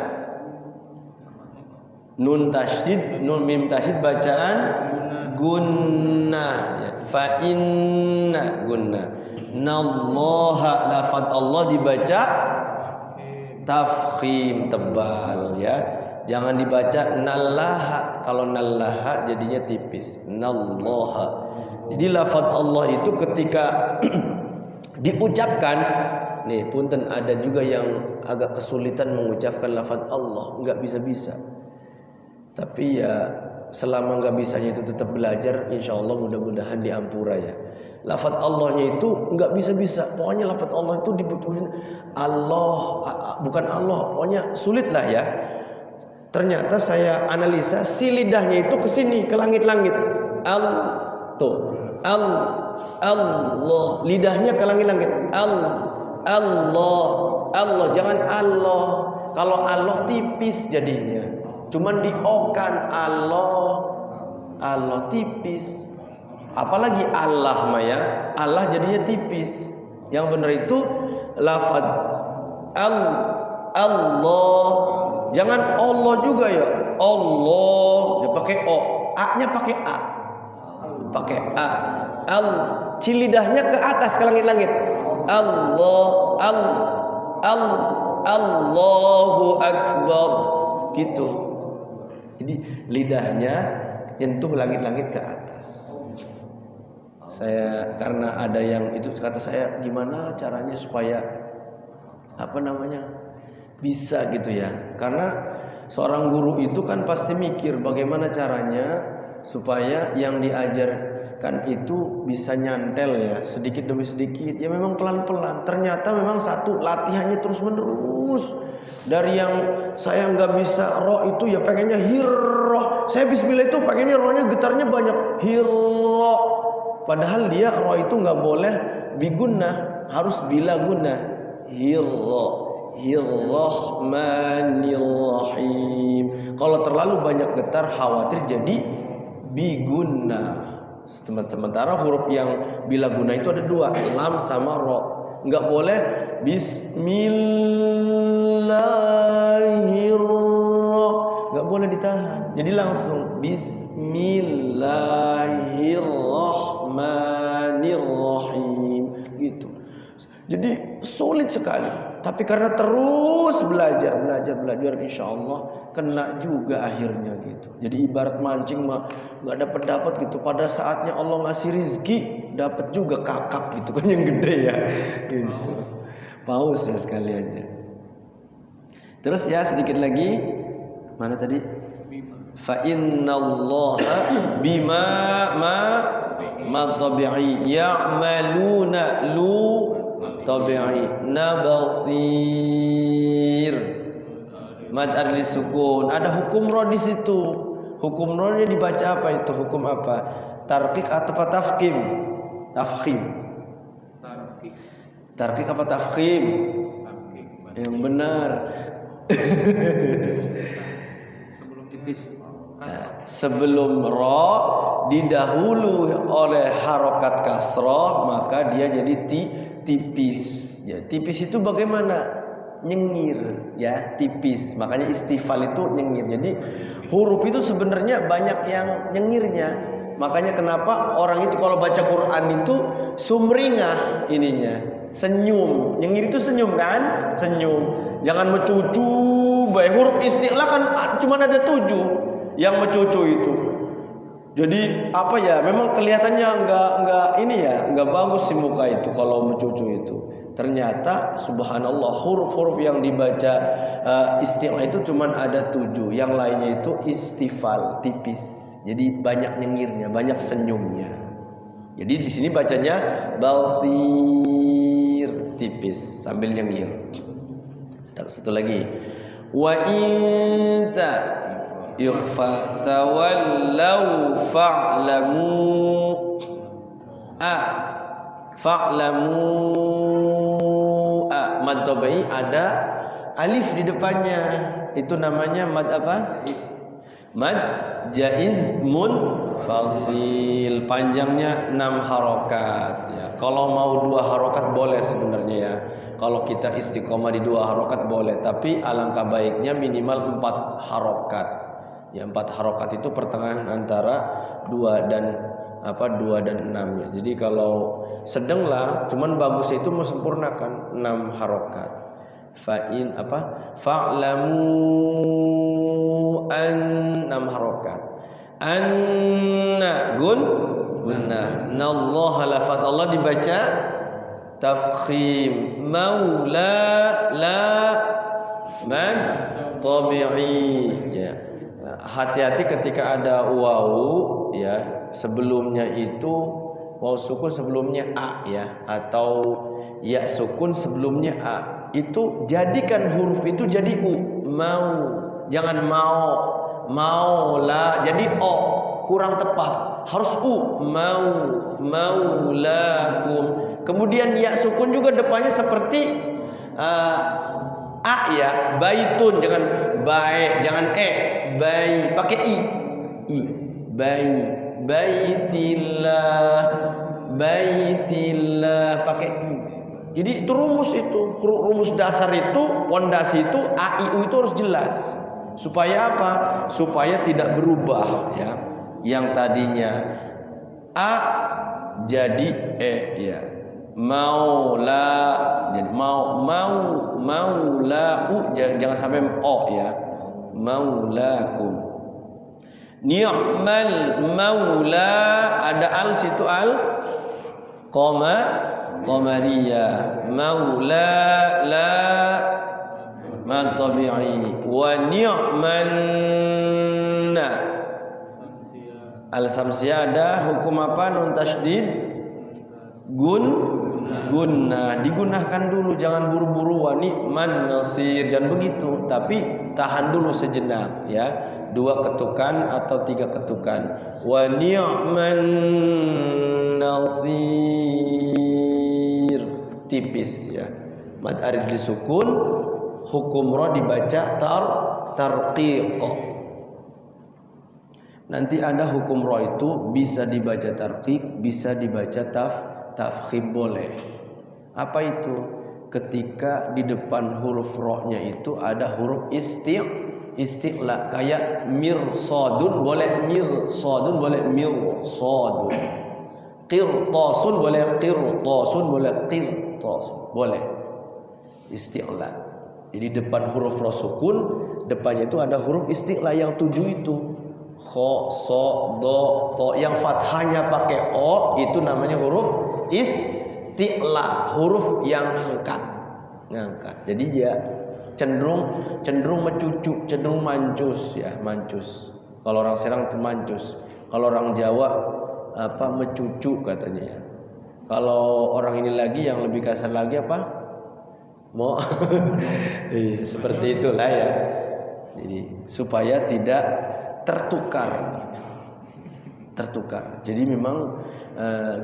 nun tasydid, nun mim tasydid bacaan gunnah ya. Fa inna gunnah. Nallaha, lafaz Allah dibaca tafkhim, tebal ya. Jangan dibaca nallaha. Kalau nallaha jadinya tipis. Nallaha. Jadi lafaz Allah itu ketika diucapkan, nih punten ada juga yang agak kesulitan mengucapkan lafaz Allah, nggak bisa-bisa. Tapi ya selama nggak bisanya itu tetap belajar, insya Allah mudah-mudahan diampura ya. Lafaz Allahnya itu nggak bisa-bisa. Pokoknya lafaz Allah itu dibutuhin Allah, bukan Allah. Pokoknya sulit lah ya. Ternyata saya analisa si lidahnya itu ke sini, ke langit-langit. Allah, lidahnya ke langit-langit. Allah, jangan Allah. Kalau Allah tipis jadinya. Cuman diokan Allah tipis. Apalagi Allah Maya, Allah jadinya tipis. Yang benar itu lafaz Allah. Jangan Allah juga ya. Allah dia pakai O, A-nya pakai A. Pakai A. Cilidahnya ke atas ke langit-langit. Allahu akbar gitu. Jadi lidahnya nyentuh langit-langit ke atas. Saya karena ada yang itu kata saya, gimana caranya supaya apa namanya bisa gitu ya. Karena seorang guru itu kan pasti mikir bagaimana caranya supaya yang diajarkan itu bisa nyantel ya, sedikit demi sedikit. Ya memang pelan-pelan. Ternyata memang satu latihannya terus menerus. Dari yang saya nggak bisa roh itu ya pengennya hirroh. Saya bismillah itu pengennya rohnya getarnya banyak hirroh. Padahal dia roh itu nggak boleh bigunnah, harus bila gunnah. Hirrahmanirrahim. Kalau terlalu banyak getar khawatir jadi bigunnah. Sementara huruf yang bila gunnah itu ada 2, lam sama ro. Nggak boleh bismillahirrahmanirrahim, nggak boleh ditahan. Jadi langsung bismillahirrahmanirrahim gitu. Jadi sulit sekali. Tapi karena terus belajar, insya Allah kena juga akhirnya gitu. Jadi ibarat mancing mah nggak dapat gitu. Pada saatnya Allah ngasih rizki, dapat juga kakap gitu kan yang gede ya. Gitu. Paus ya sekaliannya. Terus ya sedikit lagi, mana tadi? Fa innallaha bima ma tabi'i ya'maluna lu tabi'i nabasir. Mad ardhi sukun. Ada hukum ro di situ. Hukum ro nya dibaca apa itu? Hukum apa? Tarqiq atau tafkhim? Tafkhim. Tarqiq apa tafkhim? Yang benar. Sebelum ro didahului oleh harokat kasroh, maka dia jadi tipis. Ya, tipis itu bagaimana? Nyengir, ya, tipis. Makanya istifal itu nyengir. Jadi huruf itu sebenarnya banyak yang nyengirnya. Makanya kenapa orang itu kalau baca Quran itu sumringah ininya, senyum. Nyengir itu senyum kan? Senyum. Jangan mencucu, baik huruf isti'la kan cuma ada 7 yang mencucu itu. Jadi apa ya? Memang kelihatannya nggak bagus sih muka itu kalau mencucu itu. Ternyata subhanallah huruf-huruf yang dibaca isti'la itu cuma ada 7. Yang lainnya itu istifal, tipis. Jadi banyak nyengirnya, banyak senyumnya. Jadi di sini bacanya balsir, tipis sambil nyengir. Satu lagi. Wa inta yukhfa tawallau fa'lamu mad tabai ada alif di depannya. Itu namanya mad apa? Mad jaiz munfasil. Panjangnya 6 harokat ya. Kalau mau 2 harokat boleh sebenarnya ya. Kalau kita istiqomah di 2 harokat boleh, tapi alangkah baiknya minimal 4 harokat. Ya 4 harokat itu pertengahan antara 2 dan 6 ya. Jadi kalau sedang lah, cuman bagus itu mesempurnakan 6 harokat. Fa'in fa'lamu an 6 harokat. Anna gunnah. Nallaha lafaz Allah dibaca tafkhim. Maula la man tabi'i ya. Hati-hati ketika ada wawu ya, sebelumnya itu wawu sukun sebelumnya a ya, atau ya sukun sebelumnya a. Itu jadikan huruf itu jadi u. Mau, jangan mau la jadi o, kurang tepat, harus u. Maulakum. Kemudian ya sukun juga depannya seperti a ya, baitun, jangan baik, jangan baik, pakai i. Baitillah pakai i. Jadi itu rumus itu, rumus dasar itu, pondasi itu a i u itu harus jelas. Supaya apa? Supaya tidak berubah ya. Yang tadinya a jadi ya. Maula jadi maulau jangan sampai o ya. Maulakum. Ni'mal maula ada al situ al qamariyah. Maula la ma tabi'i wa ni'man al samsiyah ada hukum apa? Nun tasydid gunnah, digunakan dulu, jangan buru-buru. Wa ni'man nasir, jangan begitu, tapi tahan dulu sejenak ya, 2 ketukan atau 3 ketukan. Wa ni'man nasir, tipis ya. Mad arid disukun, hukum ra dibaca tarqiq. Nanti ada hukum ra itu bisa dibaca tarqiq, bisa dibaca tafkhim boleh. Apa itu? Ketika di depan huruf ra-nya itu ada huruf isti'la, kayak mirsadun boleh mirsadun, boleh mirsadun. Qirtasun boleh qirtasun, boleh qirtasun, boleh isti'la. Jadi depan huruf ra sukun, depannya itu ada huruf isti'la yang 7 itu. Kha, so, do, to. Yang fathahnya pakai o itu namanya huruf isti'la, huruf yang ngangkat. Jadi dia cenderung mencucu, cenderung mancus ya, mancus. Kalau orang Serang itu mancus. Kalau orang Jawa mencucu katanya ya. Kalau orang ini lagi yang lebih kasar lagi mau seperti itulah ya. Jadi supaya tidak tertukar. Jadi memang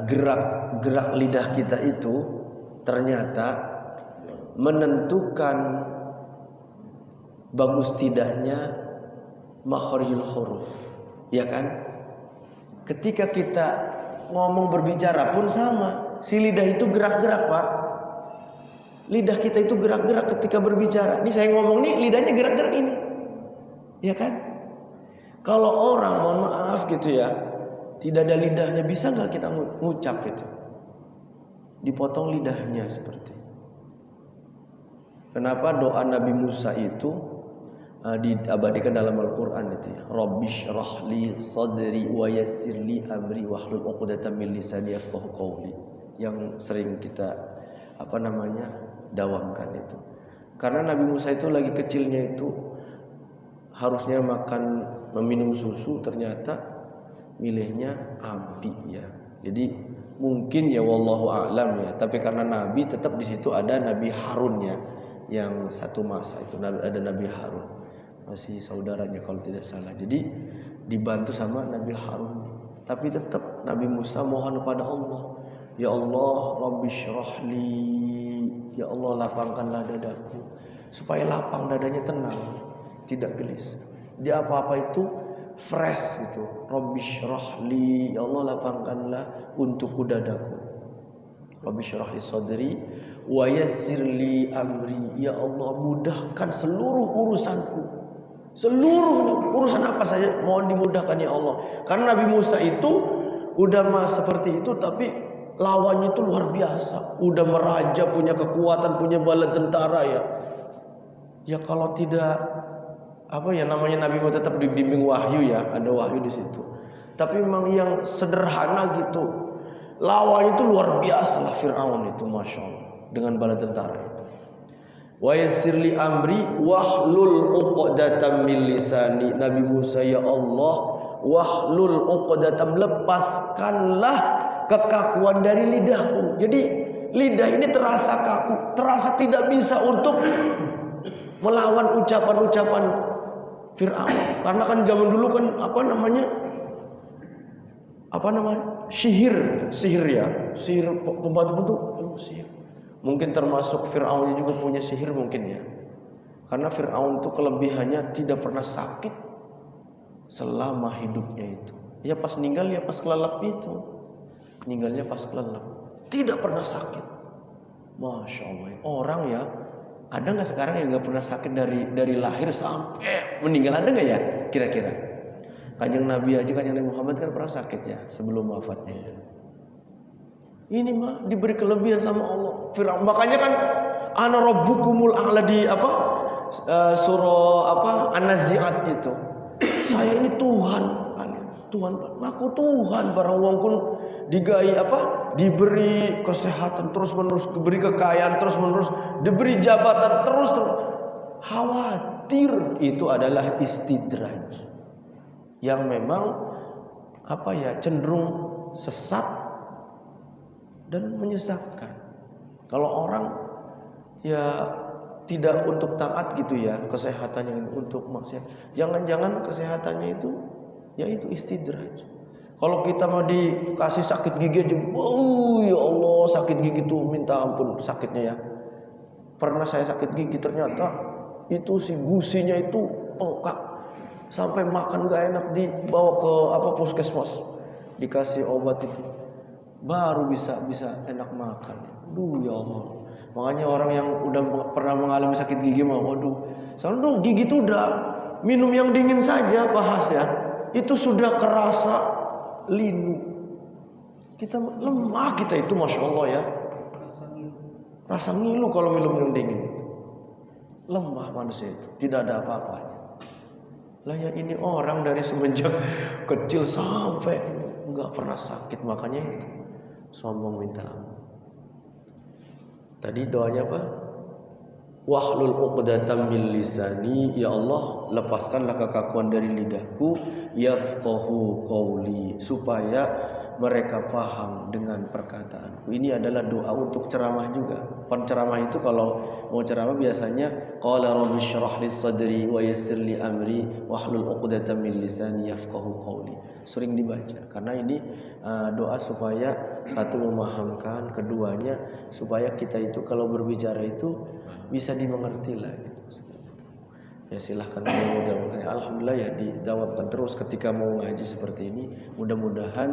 gerak lidah kita itu ternyata menentukan bagus tidaknya makharijul huruf, ya kan? Ketika kita ngomong berbicara pun sama, si lidah itu gerak-gerak, Pak. Lidah kita itu gerak-gerak ketika berbicara. Ini saya ngomong nih, lidahnya gerak-gerak ini, ya kan? Kalau orang, mohon maaf gitu ya, tidak ada lidahnya, bisa nggak kita ngucap itu? Dipotong lidahnya seperti. Kenapa doa Nabi Musa itu diabadikan dalam Al-Quran itu ya? Rabbish rahli sadri wa yassirli amri wahlul 'uqdatam min lisani yafqahu qawli. Yang sering kita dawamkan itu. Karena Nabi Musa itu lagi kecilnya itu harusnya meminum susu, ternyata milihnya api ya. Jadi mungkin ya wallahu a'lam ya, tapi karena Nabi tetap di situ ada Nabi Harun ya, yang satu masa itu ada Nabi Harun, masih saudaranya kalau tidak salah. Jadi dibantu sama Nabi Harun, tapi tetap Nabi Musa mohon kepada Allah, ya Allah Rabbish rahli, ya Allah lapangkanlah dadaku, supaya lapang dadanya, tenang, tidak gelis. Dia apa-apa itu fresh itu. Rabbish rahli, ya Allah lapangkanlah untukku dadaku. Rabbish rahli sadri wa yassirli amri, ya Allah mudahkan seluruh urusanku. Seluruh urusan apa saja mohon dimudahkan ya Allah. Karena Nabi Musa itu udah seperti itu, tapi lawannya itu luar biasa. Udah meraja, punya kekuatan, punya bala tentara ya. Ya kalau tidak namanya Nabi Musa tetap dibimbing wahyu ya, ada wahyu di situ. Tapi memang yang sederhana gitu, lawannya itu luar biasa lah Fir'aun itu, masya Allah, dengan bala tentara itu. Wa yassirli amri wahlul 'uqdatam min lisani, Nabi Musa ya Allah wahlul 'uqdatam, lepaskanlah kekakuan dari lidahku. Jadi lidah ini terasa kaku, terasa tidak bisa untuk melawan ucapan-ucapan Fir'aun. Karena kan zaman dulu kan sihir ya, sihir pembantu sihir. Mungkin termasuk Fir'aun juga punya sihir mungkin ya. Karena Fir'aun itu kelebihannya tidak pernah sakit selama hidupnya itu. Ya pas meninggal ya pas kelelap itu. Meninggalnya pas kelelap. Tidak pernah sakit. Masya Allah. Orang ya, ada nggak sekarang yang nggak pernah sakit dari lahir sampai meninggal, ada nggak ya kira-kira? Kanjeng Nabi aja, Kanjeng Nabi Muhammad kan pernah sakit ya sebelum wafatnya. Ini mah diberi kelebihan sama Allah. Fir'aun makanya kan ana rabbukumul a'la di surah An-Nazi'at itu. Saya ini Tuhan kalian. Tuhan, aku Tuhan, barang wong kun digai diberi kesehatan terus-menerus, diberi kekayaan terus-menerus, diberi jabatan terus-terus. Khawatir itu adalah istidraj yang memang cenderung sesat dan menyesatkan. Kalau orang ya tidak untuk taat gitu ya, kesehatannya untuk maksiat, jangan-jangan kesehatannya itu yaitu istidraj. Kalau kita mau dikasih sakit gigi aja, ya Allah sakit gigi tuh minta ampun sakitnya ya. Pernah saya sakit gigi, ternyata itu si gusinya itu bengkak, sampai makan gak enak, dibawa ke puskesmas, dikasih obat itu, baru bisa enak makan. Duh ya Allah. Makanya orang yang udah pernah mengalami sakit gigi soalnya gigi itu udah minum yang dingin saja bahas ya, itu sudah kerasa linu. Kita lemah, kita itu masya Allah ya, rasa ngilu kalau minum yang dingin. Lemah manusia itu, tidak ada apa-apanya. Lah ya ini orang dari semenjak kecil sampai nggak pernah sakit, makanya itu sombong minta ampun. Tadi doanya apa? Wahlul 'uqdatam min lisani, ya Allah lepaskanlah kekakuan dari lidahku, yafqahu qawli, supaya mereka paham dengan perkataanku. Ini adalah doa untuk ceramah juga. Penceramah itu kalau mau ceramah biasanya qala rabbish shrah li sadri wa yassir li amri wahlul 'uqdatam min lisani yafqahu qawli. Sering dibaca karena ini doa supaya satu memahamkan, keduanya supaya kita itu kalau berbicara itu bisa dimengerti lah gitu. Ya silahkan, mudah-mudahan alhamdulillah ya didawamkan terus ketika mau ngaji seperti ini. Mudah-mudahan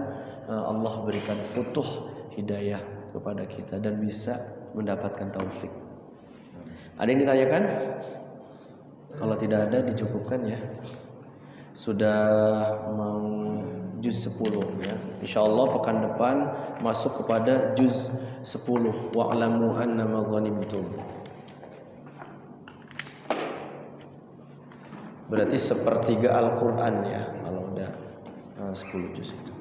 Allah berikan futuh hidayah kepada kita dan bisa mendapatkan taufik. Ada yang ditanyakan? Kalau tidak ada dicukupkan ya. Sudah mau juz 10 ya. Insyaallah pekan depan masuk kepada juz 10. Wa'lamu annama ghanimtum. Berarti sepertiga Al-Qur'an ya kalau udah 10 juz itu.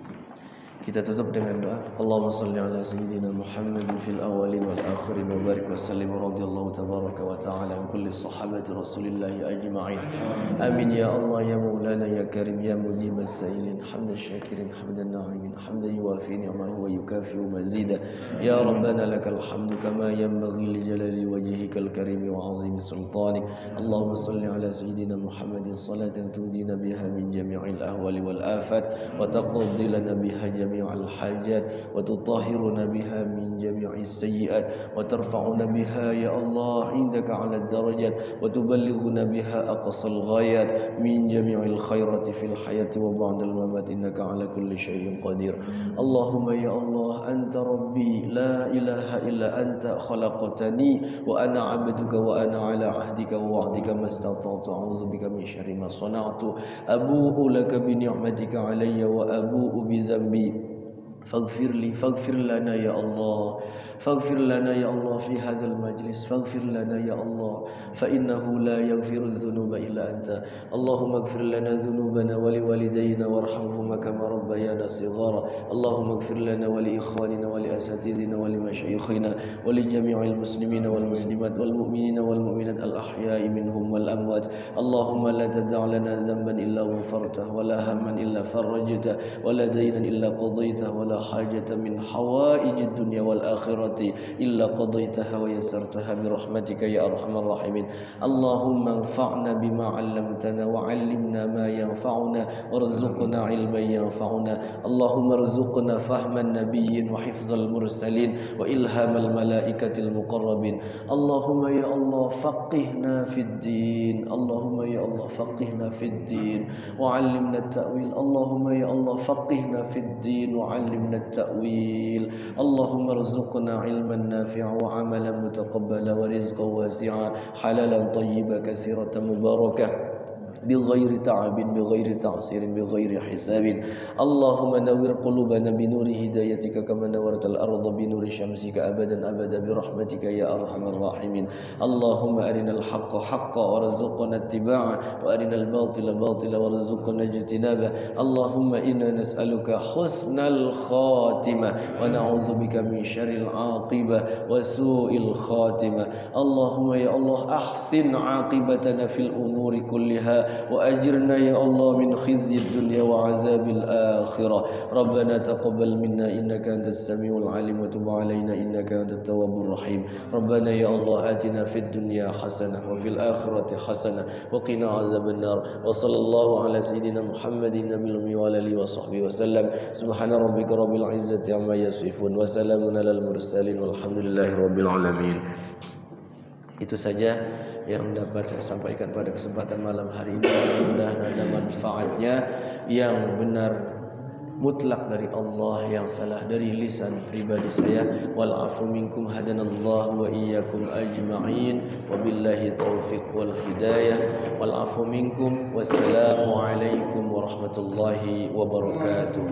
Kita tutup dengan doa. Allahumma salli ala sayyidina Muhammadin fil awwalin wal akhirin wa barik wa sallim radhiyallahu tabaraka wa ta'ala an kulli sahabati Rasulillah ajma'in. Amin ya Allah ya Maulana ya Karim ya mujib as-sa'ilin hamdan syakirin hamdan na'imin hamdan yuwafi ni'amahu wa yukafi'u mazida. Ya Rabbana lakal hamdu kama yanbaghi li jalali wajhikal karim wa 'azimi sultanik. Allahumma salli ala sayyidina Muhammadin salatan tudina biha min jami'il ahwali wal afat wa taqdi lana biha جميع الحاجات وتطهرنا بها من جميع السيئات وترفعنا بها يا الله عندك على الدرجات وتبلغنا بها أقصى الغايات من جميع الخيرات في الحياة وبعد الممات إنك على كل شيء قدير. اللهم يا الله أنت ربي لا إله إلا أنت خلقتني وأنا عبدك وأنا على عهدك ووعدك ما استطعت أعوذ بك من شر ما صنعت أبوء لك بنعمتك علي وأبوء بذنبي فاغفر لنا يا الله فاغفر لنا يا الله في هذا المجلس فاغفر لنا يا الله فإنه لا يغفر الذنوب إلا أنت. اللهم اغفر لنا ذنوبنا ولوالدينا وارحمهما كما ربيانا صغارا. اللهم اغفر لنا ولإخواننا ولأساتذتنا ولمشايخنا ولجميع المسلمين والمسلمات والمؤمنين والمؤمنات الأحياء منهم والأموات. اللهم لا تدع لنا ذنبا إلا غفرته ولا هما إلا فرجته ولا دينا إلا قضيته ولا حاجة من حوائج الدنيا والآخرة إلا قضيتها ويسرتها برحمتك يا أرحم الراحمين. اللهم انفعنا بما علمتنا وعلمنا ما ينفعنا وارزقنا علما ينفعنا. اللهم ارزقنا فهم النبيين وحفظ المرسلين وإلهام الملائكة المقربين. اللهم يا الله فقهنا في الدين. اللهم يا الله فقهنا في الدين وعلمنا التأويل. اللهم يا الله فقهنا في الدين وعلمنا التأويل. اللهم ارزقنا علما نافعا وعملا متقبلا ورزقا واسعا حلالا طيبا كثيرة مباركة بغير تعب بغير تعسير بغير حساب. اللهم نور قلوبنا بنور هدايتك كما نورت الأرض بنور شمسك أبدا أبدا برحمتك يا أرحم الراحمين. اللهم أرنا الحق حقا وارزقنا اتباعه وأرنا الباطل باطلا وارزقنا اجتنابه. اللهم إنا نسألك حسن الخاتمة ونعوذ بك من شر العاقبة وسوء الخاتمة. اللهم يا الله أحسن عاقبتنا في الأمور كلها وأجرنا يا الله من خزي الدنيا وعذاب الآخرة. ربنا تقبل منا إنك أنت السميع العليم وتب علينا إنك أنت التواب الرحيم. ربنا يا الله آتنا في الدنيا حسنة وفي الآخرة حسنة وقنا عذاب النار. وصلى الله على سيدنا محمد النبي الأمي وعلى آله وصحبه وسلم. سبحان ربك رب العزة عما يصفون وسلام على المرسلين والحمد لله رب العالمين. Itu saja yang dapat saya sampaikan pada kesempatan malam hari ini. Mudah-mudahan ada manfaatnya yang benar mutlak dari Allah, yang salah dari lisan pribadi saya. Wal afu minkum hadanallahu wa iyyakum ajma'in. Wabillahi taufiq wal hidayah. Wal afu minkum. Wassalamu alaikum warahmatullahi wabarakatuh.